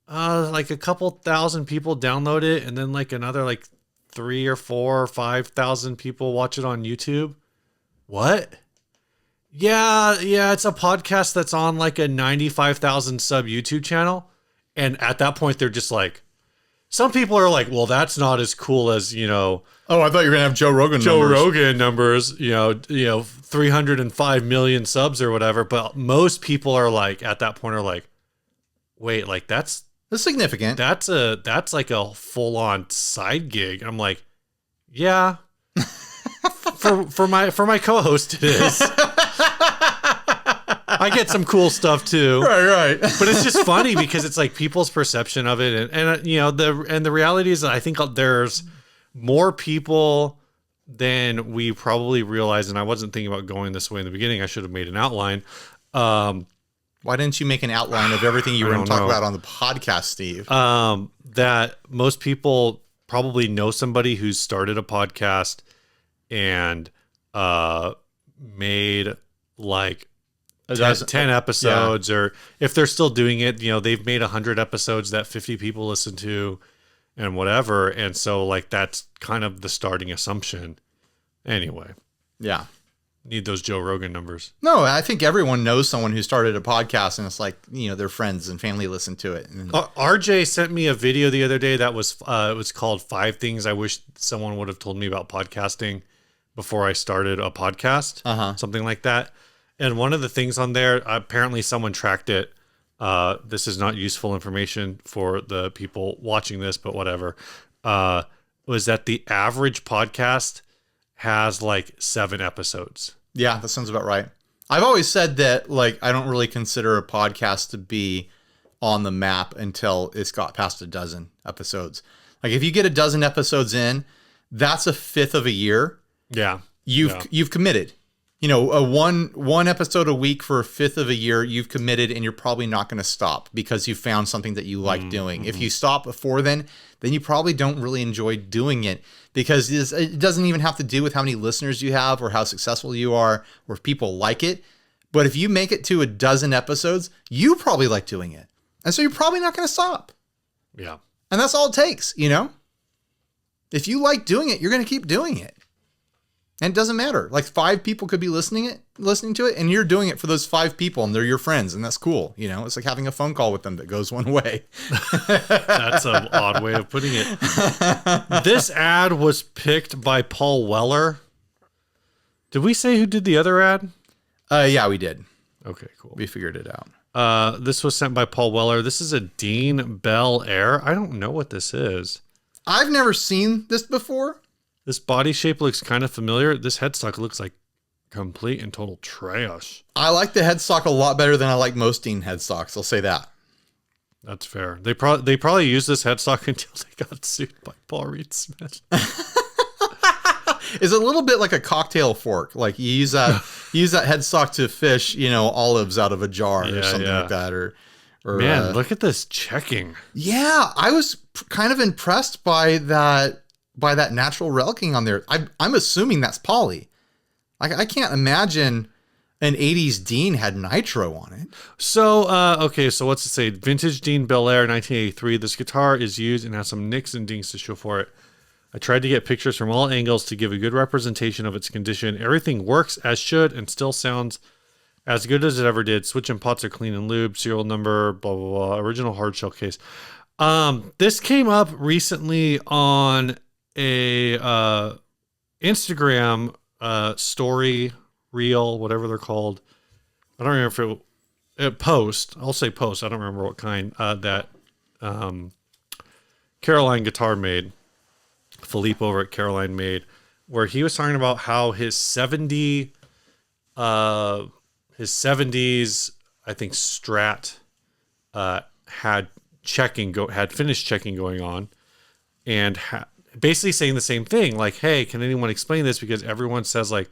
Like a couple thousand people download it, and then like another like 3 or 4 or 5,000 people watch it on YouTube. What? Yeah, it's a podcast that's on like a 95,000 sub YouTube channel. And at that point, they're just like, some people are like, well, that's not as cool as, Oh, I thought you were gonna have Joe Rogan numbers, 305 million subs or whatever. But most people are like, at that point, are like, wait, like that's significant. That's like a full on side gig. And I'm like, yeah, for my co-host it is. I get some cool stuff too. Right. But it's just funny because it's like people's perception of it. And the reality is that I think there's more people than we probably realize. And I wasn't thinking about going this way in the beginning. I should have made an outline. Why didn't you make an outline of everything you were going to talk about on the podcast, Steve? That most people probably know somebody who's started a podcast and made like 10 episodes, or if they're still doing it, they've made 100 episodes that 50 people listen to and whatever. And so like, that's kind of the starting assumption anyway. Yeah. Need those Joe Rogan numbers. No, I think everyone knows someone who started a podcast, and it's like, their friends and family listen to it. And RJ sent me a video the other day that was, it was called 5 Things I Wish Someone Would Have Told Me About Podcasting Before I Started a Podcast, something like that. And one of the things on there, apparently someone tracked it. This is not useful information for the people watching this, but whatever. Was that the average podcast has like 7 episodes. Yeah, that sounds about right. I've always said that, like, I don't really consider a podcast to be on the map until it's got past a dozen episodes. Like, if you get a dozen episodes in, that's a fifth of a year. Yeah. You've committed. A one episode a week for a fifth of a year, you've committed, and you're probably not going to stop because you found something that you like doing. Mm-hmm. If you stop before then you probably don't really enjoy doing it, because it doesn't even have to do with how many listeners you have or how successful you are or if people like it. But if you make it to a dozen episodes, you probably like doing it. And so you're probably not going to stop. Yeah. And that's all it takes, If you like doing it, you're going to keep doing it. And it doesn't matter. Like 5 people could be listening to it, and you're doing it for those 5 people, and they're your friends, and that's cool. It's like having a phone call with them that goes one way. That's an odd way of putting it. This ad was picked by Paul Weller. Did we say who did the other ad? Yeah, we did. Okay, cool. We figured it out. This was sent by Paul Weller. This is a Dean Bel Aire. I don't know what this is. I've never seen this before. This body shape looks kind of familiar. This headstock looks like complete and total trash. I like the headstock a lot better than I like most Dean headstocks. I'll say that. That's fair. They probably used this headstock until they got sued by Paul Reed Smith. It's a little bit like a cocktail fork. Like you use that headstock to fish, olives out of a jar or something like that. Or man, look at this checking. Yeah, I was kind of impressed by that natural reliking on there. I'm assuming that's poly. I can't imagine an 80s Dean had nitro on it. So, okay, so what's it say? Vintage Dean Bel Aire 1983. This guitar is used and has some nicks and dings to show for it. I tried to get pictures from all angles to give a good representation of its condition. Everything works as should and still sounds as good as it ever did. Switch and pots are clean and lubed. Serial number, blah, blah, blah. Original hard shell case. This came up recently on a Instagram story reel, whatever they're called. I don't remember if it Post. I'll say Post. I don't remember what kind that Caroline Guitar made. Philippe over at Caroline made, where he was talking about how his 70s, I think Strat had finished checking going on, and basically saying the same thing, like, hey, can anyone explain this? Because everyone says like,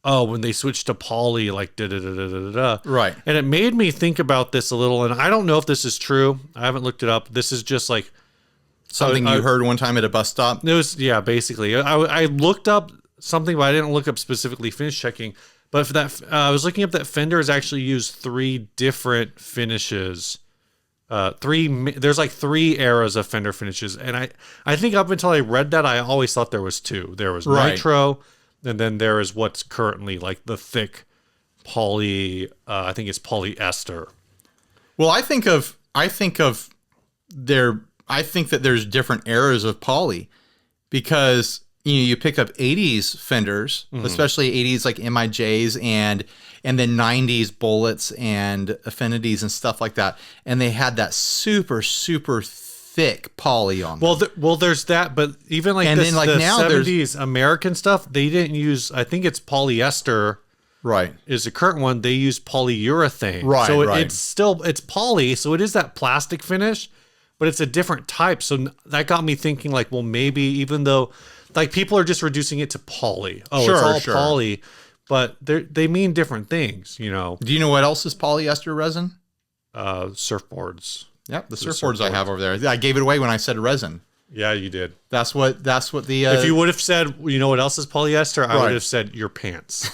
oh, when they switched to poly, like da da da da da da. Right. And it made me think about this a little, and I don't know if this is true. I haven't looked it up. This is just like something you heard one time at a bus stop. It was, yeah, basically. I looked up something, but I didn't look up specifically finish checking. But for that, I was looking up that Fender has actually used 3 different finishes. There's like 3 eras of Fender finishes, and I think up until I read that, I always thought there was 2. There was nitro, and then there is what's currently like the thick poly. I think it's polyester. Well, I think that there's different eras of poly, because you pick up 80s Fenders, especially 80s like MIJs and then 90s Bullets and Affinities and stuff like that, and they had that super thick poly on them. Well, there's that, but even like, and then like the now 70s American stuff, they didn't use. I think it's polyester. Right. Is the current one. They use polyurethane. Right. So it's poly. So it is that plastic finish, but it's a different type. So that got me thinking like, well, maybe even though like people are just reducing it to poly. Oh, it's all poly, but they mean different things, you know. Do you know what else is polyester resin? Surfboards. Yep, the surfboards I have over there. I gave it away when I said resin. Yeah, you did. That's what the if you would have said, you know what else is polyester, I would have said your pants.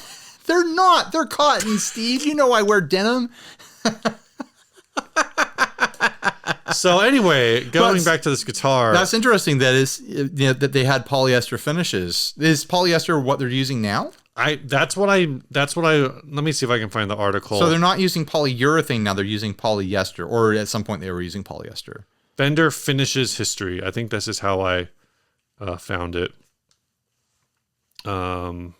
They're not. They're cotton, Steve. You know I wear denim. So anyway, going back to this guitar. That's interesting that they had polyester finishes. Is polyester what they're using now? That's what I let me see if I can find the article. So they're not using polyurethane now, they're using polyester, or at some point they were using polyester. Fender finishes history. I think this is how I found it. Are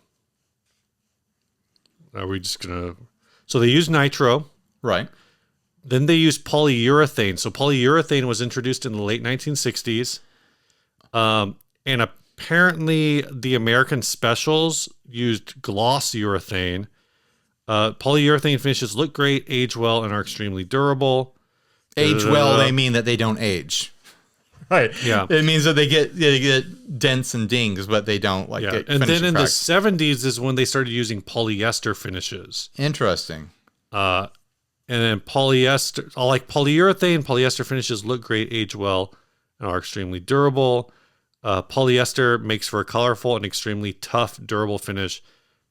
we just gonna? So they use nitro, right? Then they use polyurethane. So polyurethane was introduced in the late 1960s, and apparently the American specials used gloss urethane. Polyurethane finishes look great, age well, and are extremely durable. Age well, they mean that they don't age. Right. Yeah. It means that they get dents and dings, but they don't get and then in cracks. the 70s is when they started using polyester finishes. Interesting. And then polyester, like polyurethane, polyester finishes look great, age well, and are extremely durable. Polyester makes for a colorful and extremely tough, durable finish.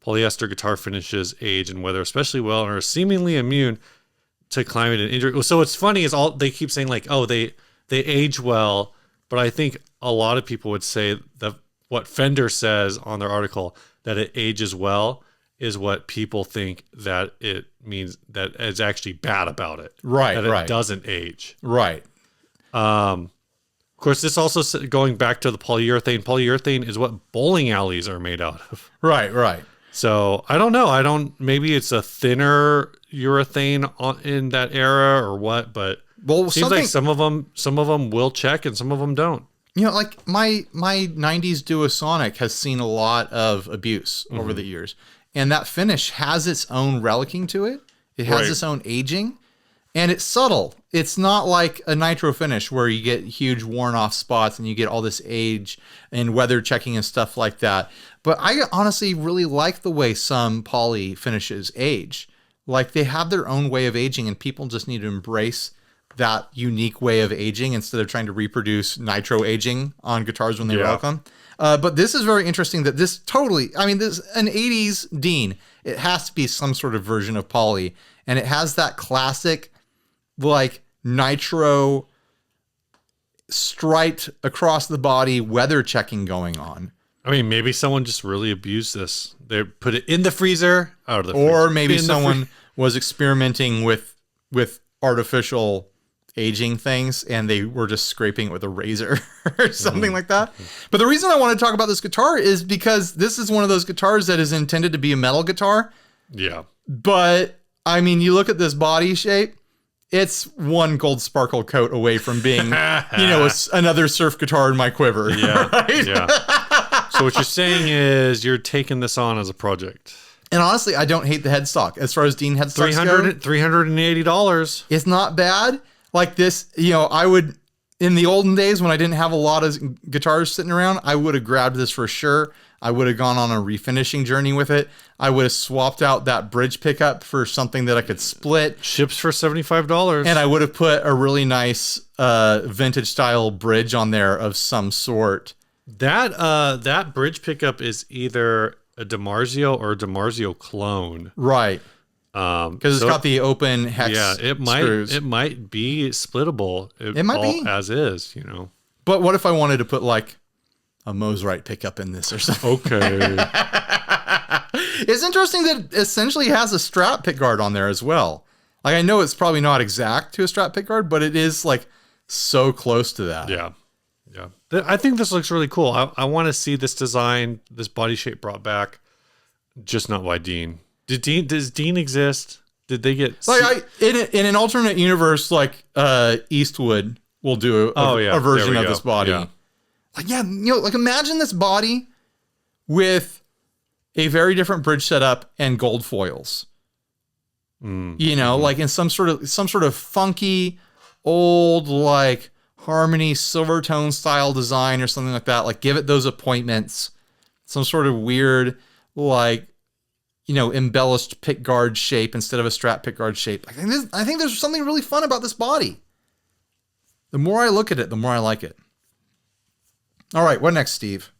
Polyester guitar finishes age and weather especially well and are seemingly immune to climate and injury. So what's funny is all they keep saying like, oh, they age well, but I think a lot of people would say that what Fender says on their article, that it ages well, is what people think that it means that it's actually bad about it. Right, that it doesn't age. Right. Of course, this also going back to the polyurethane. Polyurethane is what bowling alleys are made out of. Right. So I don't know. Maybe it's a thinner urethane in that era or what, but it seems like some of them will check and some of them don't. You know, like my 90s Duosonic has seen a lot of abuse over the years. And that finish has its own relicking to it. It has its own aging. And it's subtle. It's not like a nitro finish where you get huge worn off spots and you get all this age and weather checking and stuff like that. But I honestly really like the way some poly finishes age. Like they have their own way of aging and people just need to embrace that unique way of aging instead of trying to reproduce nitro aging on guitars when they rock them. But this is very interesting that this an 80s Dean, it has to be some sort of version of poly. And it has that classic, like, nitro striped across the body weather checking going on. I mean, maybe someone just really abused this. They put it in the freezer, out of the freezer. Or maybe someone was experimenting with artificial aging things and they were just scraping it with a razor or something like that. But the reason I want to talk about this guitar is because this is one of those guitars that is intended to be a metal guitar, Yeah. But I mean, you look at this body shape, it's one gold sparkle coat away from being, another surf guitar in my quiver. Yeah. Right? Yeah. So what you're saying is you're taking this on as a project. And honestly, I don't hate the headstock. As far as Dean headstocks go, $380. it's not bad. Like this, I would, in the olden days when I didn't have a lot of guitars sitting around, I would have grabbed this for sure. I would have gone on a refinishing journey with it. I would have swapped out that bridge pickup for something that I could split. Ships for $75. And I would have put a really nice vintage style bridge on there of some sort. That bridge pickup is either a DiMarzio or a DiMarzio clone. Right. Because it's got the open hex screws. It might be splittable. It might be. As is, But what if I wanted to put like a Mosrite pickup in this or something? Okay. It's interesting that it essentially has a Strat pickguard on there as well. Like, I know it's probably not exact to a Strat pickguard, but it is like so close to that. Yeah. Yeah. I think this looks really cool. I want to see this design, this body shape brought back, just not by Dean. Does Dean exist? Did they get in an alternate universe, like Eastwood will do a version of this body. Yeah. Like imagine this body with a very different bridge setup and gold foils. Like in some sort of funky old like Harmony Silvertone style design or something like that. Like give it those appointments, some sort of weird like embellished pickguard shape instead of a Strat pickguard shape. I think there's something really fun about this body. The more I look at it, the more I like it. All right, what next, Steve?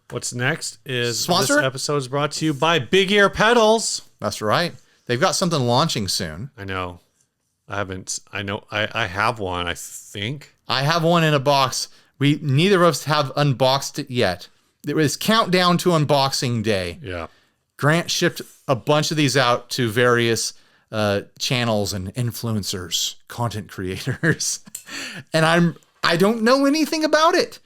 What's next is Sponsor? This episode is brought to you by Big Ear Pedals. That's right. They've got something launching soon. I know. I have one, I think. I have one in a box. Neither of us have unboxed it yet. It was countdown to unboxing day. Yeah. Grant shipped a bunch of these out to various channels and influencers, content creators. And I don't know anything about it.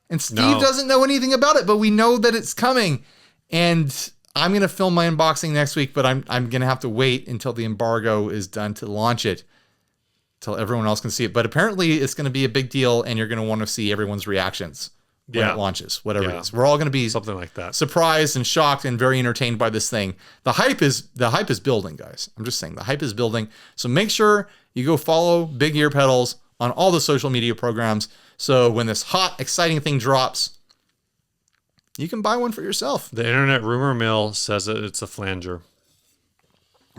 And Steve doesn't know anything about it, but we know that it's coming. And I'm going to film my unboxing next week, but I'm going to have to wait until the embargo is done to launch it, till everyone else can see it. But apparently it's going to be a big deal, and you're going to want to see everyone's reactions when it launches, whatever it is. We're all going to be something like that, surprised and shocked and very entertained by this thing. The hype is building, guys. I'm just saying the hype is building. So make sure you go follow Big Ear Pedals on all the social media programs. So when this hot, exciting thing drops, you can buy one for yourself. The internet rumor mill says that it's a flanger.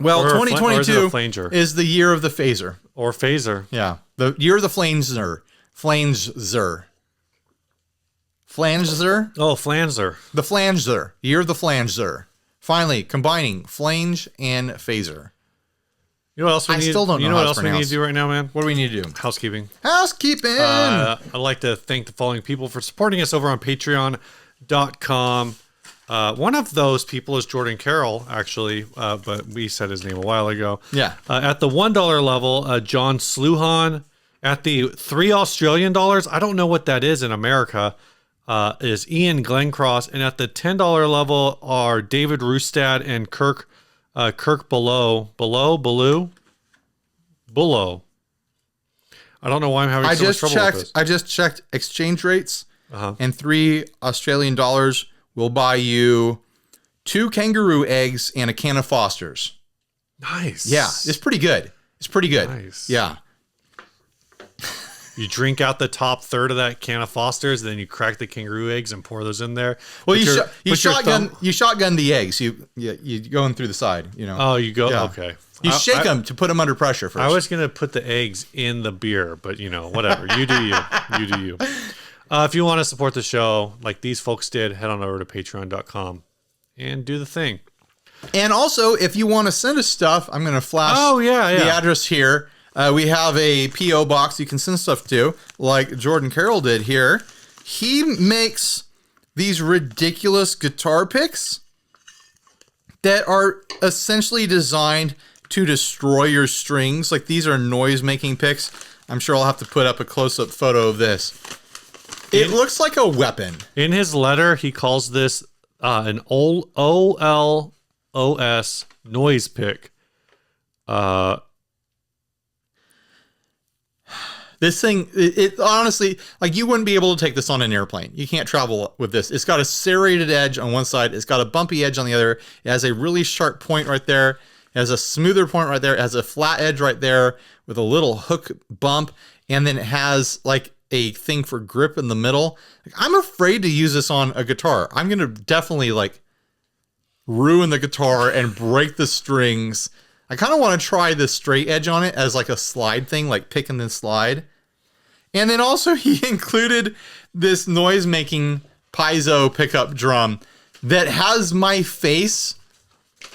Well, 2022 is the year of the phaser. Or phaser. Yeah. The year of the flanger. Flanger. Flanger? Oh, flanger. The flanger. Year of the flanger. Finally, combining flange and phaser. You know what else we need? I still don't know. You know what else we need to do right now, man? What do we need to do? Housekeeping. I'd like to thank the following people for supporting us over on patreon.com. One of those people is Jordan Carroll, actually, but we said his name a while ago. Yeah. At the $1 level, John Sluhan. At the $3 Australian, I don't know what that is in America, is Ian Glencross. And at the $10 level are David Rustad and Kirk Below. I don't know why I'm having so much trouble with this. I just checked exchange rates, and $3 Australian will buy you 2 kangaroo eggs and a can of Foster's. Nice. Yeah, it's pretty good. Nice. Yeah. You drink out the top third of that can of Foster's, then you crack the kangaroo eggs and pour those in there. Well, you shotgun the eggs. You go in through the side. Oh, you go. Yeah. Okay. You shake them to put them under pressure first. I was gonna put the eggs in the beer, but whatever. You do you. You do you. If you want to support the show like these folks did, head on over to patreon.com and do the thing. And also, if you want to send us stuff, I'm going to flash the address here. We have a P.O. box you can send stuff to, like Jordan Carroll did here. He makes these ridiculous guitar picks that are essentially designed to destroy your strings. Like, these are noise-making picks. I'm sure I'll have to put up a close-up photo of this. It looks like a weapon. In his letter, he calls this an OL OS noise pick. This thing, it honestly, like, you wouldn't be able to take this on an airplane. You can't travel with this. It's got a serrated edge on one side. It's got a bumpy edge on the other. It has a really sharp point right there. It has a smoother point right there. It has a flat edge right there with a little hook bump. And then it has like a thing for grip in the middle. Like, I'm afraid to use this on a guitar. I'm going to definitely like ruin the guitar and break the strings. I kind of want to try the straight edge on it as like a slide thing, like pick and then slide. And then also he included this noise-making piezo pickup drum that has my face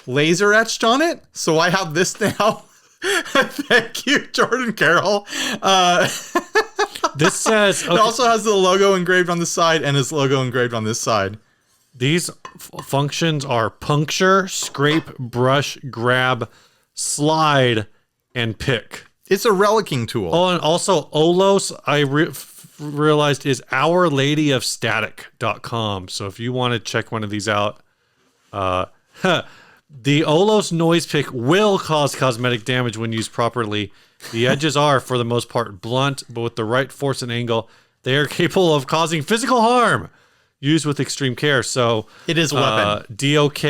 laser etched on it. So I have this now. Thank you, Jordan Carroll. This says... Okay. It also has the logo engraved on the side and his logo engraved on this side. These functions are puncture, scrape, brush, grab, slide, and pick. It's a relicking tool. Oh, and also Olos, I realized, is ourladyofstatic.com. So if you want to check one of these out, the Olos noise pick will cause cosmetic damage when used properly. The edges are, for the most part, blunt, but with the right force and angle, they are capable of causing physical harm. Used with extreme care. So it is a weapon. DOK.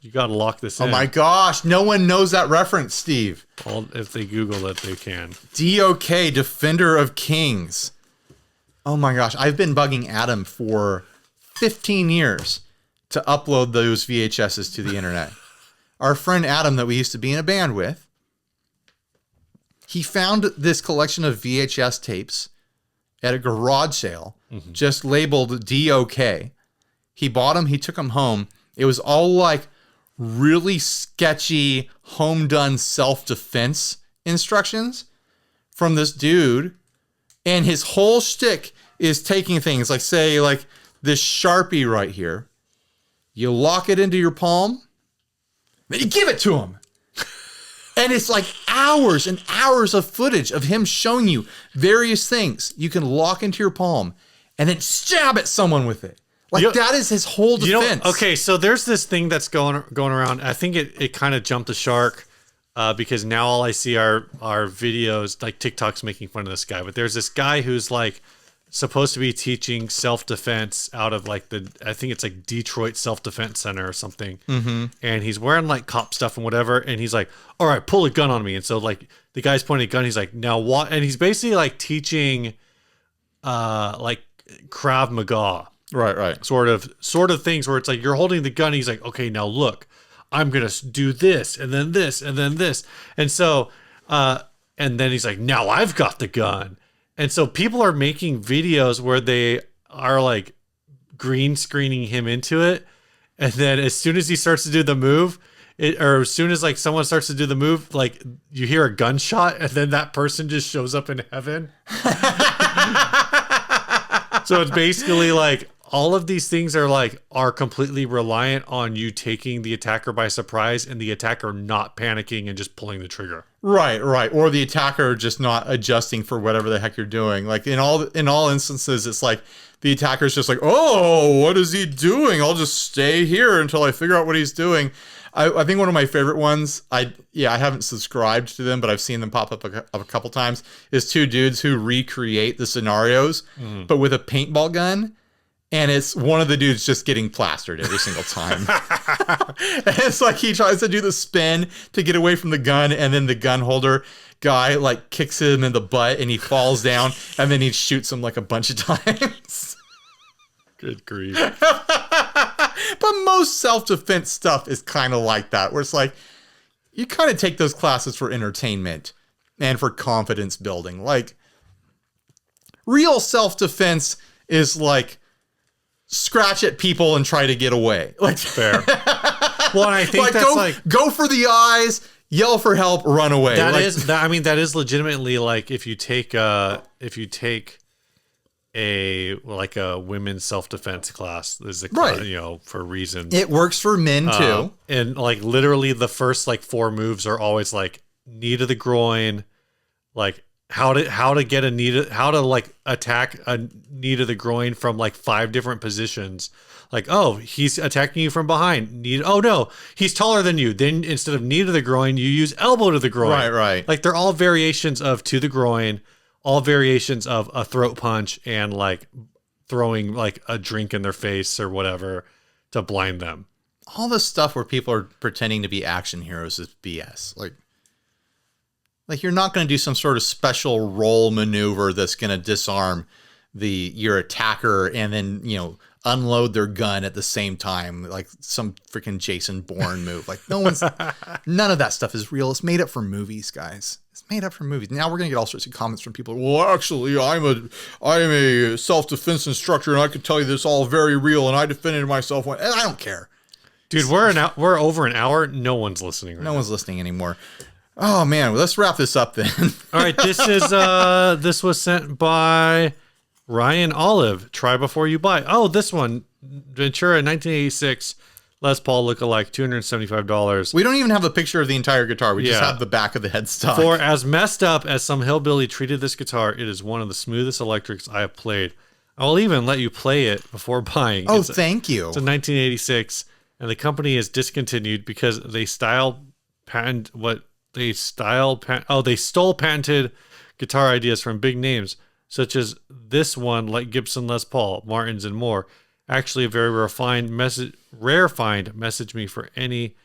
You got to lock this in. Oh my gosh. No one knows that reference, Steve. Well, if they Google it, they can. DOK, Defender of Kings. Oh my gosh. I've been bugging Adam for 15 years to upload those VHSs to the internet. Our friend Adam that we used to be in a band with, he found this collection of VHS tapes at a garage sale, just labeled DOK. He bought them. He took them home. It was all like really sketchy, home done self-defense instructions from this dude. And his whole shtick is taking things like, say, like this Sharpie right here. You lock it into your palm, then you give it to him. And it's like hours and hours of footage of him showing you various things you can lock into your palm and then stab at someone with it. Like, that is his whole defense. Okay, so there's this thing that's going around. I think it kind of jumped the shark because now all I see are videos, like TikTok's making fun of this guy. But there's this guy who's like supposed to be teaching self-defense out of like I think it's like Detroit Self-Defense Center or something. Mm-hmm. And he's wearing like cop stuff and whatever. And he's like, all right, pull a gun on me. And so like the guy's pointing a gun. He's like, now what? And he's basically like teaching like Krav Maga. Right. Sort of things where it's like you're holding the gun. And he's like, okay, now look, I'm going to do this and then this and then this. And so, and then he's like, now I've got the gun. And so people are making videos where they are like green screening him into it. And then as soon as he starts to do the move, or as soon as like someone starts to do the move, like you hear a gunshot and then that person just shows up in heaven. So it's basically like all of these things are completely reliant on you taking the attacker by surprise and the attacker not panicking and just pulling the trigger. Right. Or the attacker just not adjusting for whatever the heck you're doing. Like in all instances, it's like the attacker's just like, oh, what is he doing? I'll just stay here until I figure out what he's doing. I think one of my favorite ones, I haven't subscribed to them, but I've seen them pop up a couple times, is two dudes who recreate the scenarios, but with a paintball gun. And it's one of the dudes just getting plastered every single time. And it's like he tries to do the spin to get away from the gun, and then the gun holder guy like kicks him in the butt and he falls down, and then he shoots him like a bunch of times. Good grief. But most self-defense stuff is kind of like that, where it's like you kind of take those classes for entertainment and for confidence building. Like real self-defense is like scratch at people and try to get away. Like fair. Well, and I think that's go for the eyes, yell for help, run away. That is legitimately like if you take a women's self-defense class, there's a class, right, for reasons. It works for men too. And like literally the first like 4 moves are always like knee to the groin, like how to get a knee to, how to like attack a knee to the groin from like 5 different positions. Like, oh, he's attacking you from behind. Knee. Oh no, he's taller than you. Then instead of knee to the groin, you use elbow to the groin. Right. Like they're all variations of to the groin, all variations of a throat punch and like throwing like a drink in their face or whatever to blind them. All this stuff where people are pretending to be action heroes is BS. Like you're not going to do some sort of special roll maneuver that's going to disarm your attacker and then, unload their gun at the same time, like some freaking Jason Bourne move. Like none of that stuff is real. It's made up for movies, guys. It's made up for movies. Now we're going to get all sorts of comments from people. Well, actually, I'm a self-defense instructor and I could tell you this all very real and I defended myself. And I don't care. Dude, we're over an hour. No one's listening right now. No one's listening anymore. Oh man, well, let's wrap this up then. All right, this was sent by Ryan Olive. Try before you buy. Oh, this one, Ventura 1986 Les Paul lookalike, $275. We don't even have a picture of the entire guitar. We just have the back of the headstock. For as messed up as some hillbilly treated this guitar, it is one of the smoothest electrics I have played. I will even let you play it before buying. Oh, thank you. It's a 1986, and the company is discontinued because they stole patented guitar ideas from big names, such as this one, like Gibson Les Paul, Martins, and more. Actually, a very rare find. Message me for any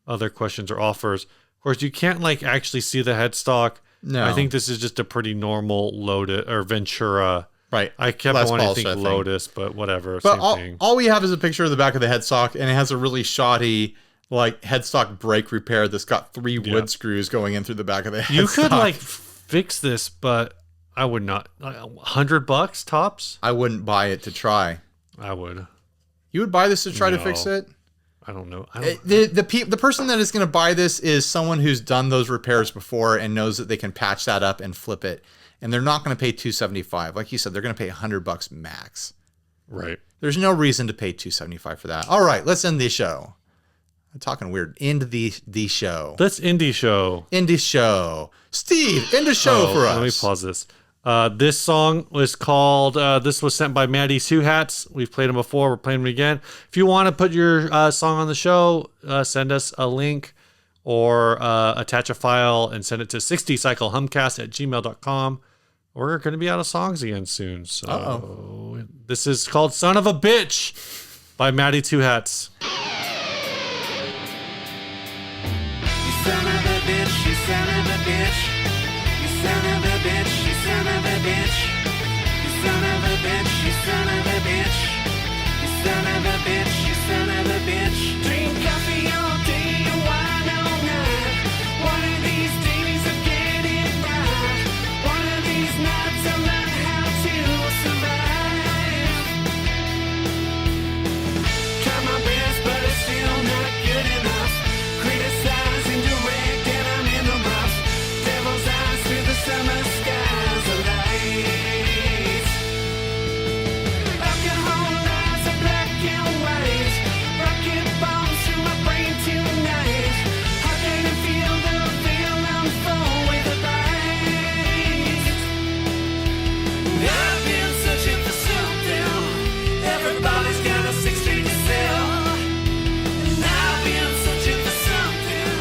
other questions or offers. Of course, you can't like actually see the headstock. No, I think this is just a pretty normal Lotus or Ventura. Right. I kept wanting to think Lotus, but whatever. But all we have is a picture of the back of the headstock, and it has a really shoddy like headstock brake repair that's got 3 wood screws going in through the back of the headstock. You could like fix this, but I would not. $100 tops? I wouldn't buy it to try. I would. You would buy this to try to fix it? I don't know. The person that is going to buy this is someone who's done those repairs before and knows that they can patch that up and flip it. And they're not going to pay $275. Like you said, they're going to pay $100 max. Right. There's no reason to pay $275 for that. All right, let's end the show. I'm talking weird. End the show. Let's indie show. Indie show. Steve, end the show for us. Let me pause this. This song was called, this was sent by Maddie Two Hats. We've played them before. We're playing them again. If you want to put your song on the show, send us a link or attach a file and send it to 60cyclehumcast@gmail.com. We're going to be out of songs again soon. So This is called Son of a Bitch by Maddie Two Hats. Son of a bitch, you son of a bitch. You son of a bitch, you son of a bitch. You son of a bitch, you son of a bitch. You son of a bitch, you son of a bitch. Drink coffee all day and wine all night. One of these days I'll get it right. One of these nights I'll learn how to survive. Try my best, but it's still not good enough. Criticizing, direct, and I'm in the rough. Devil's eyes through the summer skies of light. Alcohol lies are black and white. Rocket bombs through my brain tonight. How can you feel the veil unfold with a bite? I've been searching for something. Everybody's got a 6 street to sell. And I've been searching for something.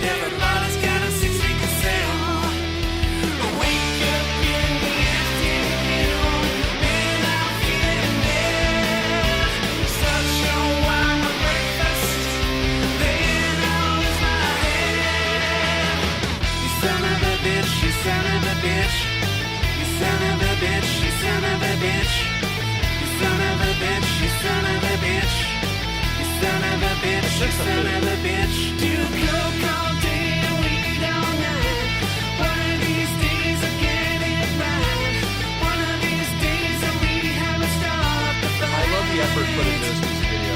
Everybody's got a 6 street to sell. I wake up in the afternoon and I'm feeling bad. Such a wine for breakfast, then I'll lose my head. You son of a bitch, you son of a bitch. You son of a bitch, you son of a bitch. You son of a bitch, you son of a bitch. You son of a bitch, you son of a bitch. Do coke all day and weed all night. One of these days I'll get it right. One of these days I'll rehab and start the fight. I love the effort put into this music video.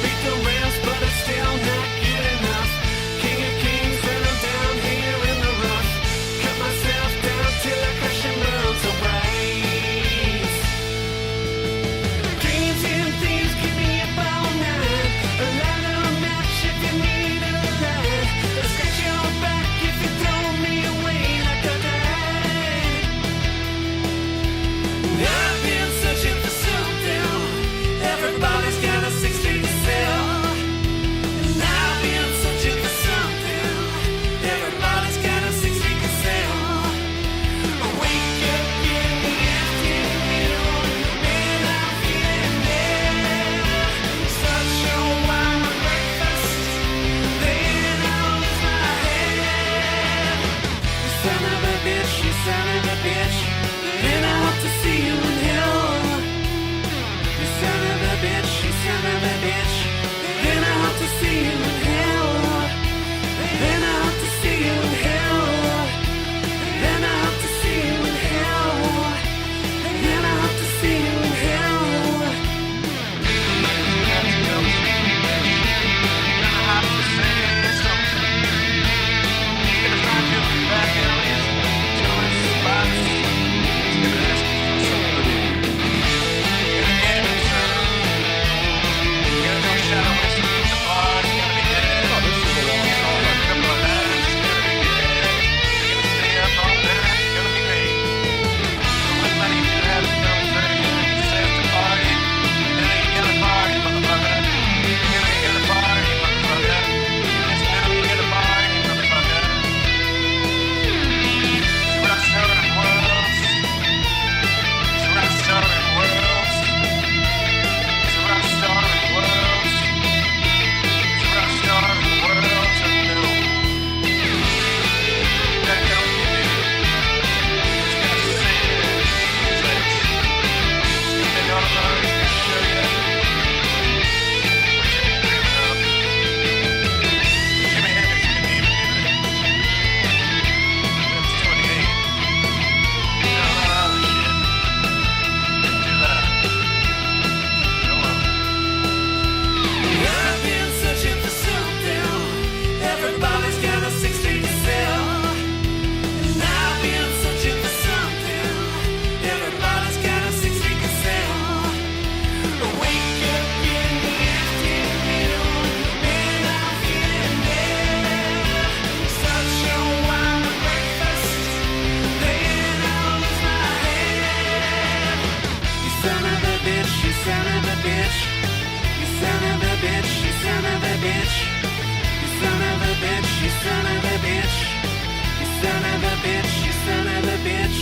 Beat the rails, but it's still not good enough. King of kings, and I'm down here in the rough. Cut myself down till I crash and burn so bright. Dreams and thieves keep me up all night. A light on a match if you need a light. I'll scratch your back if you throw me away like son of a bitch, you son of a bitch. You son of a bitch, you son of a bitch. You son of a bitch, you son of a bitch.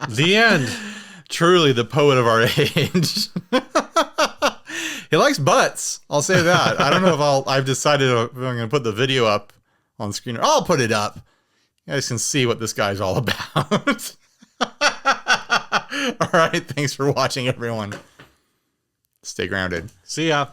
The end. Truly the poet of our age. He likes butts. I'll say that. I don't know if I've decided if I'm going to put the video up on screen. I'll put it up. You guys can see what this guy's all about. All right. Thanks for watching, everyone. Stay grounded. See ya.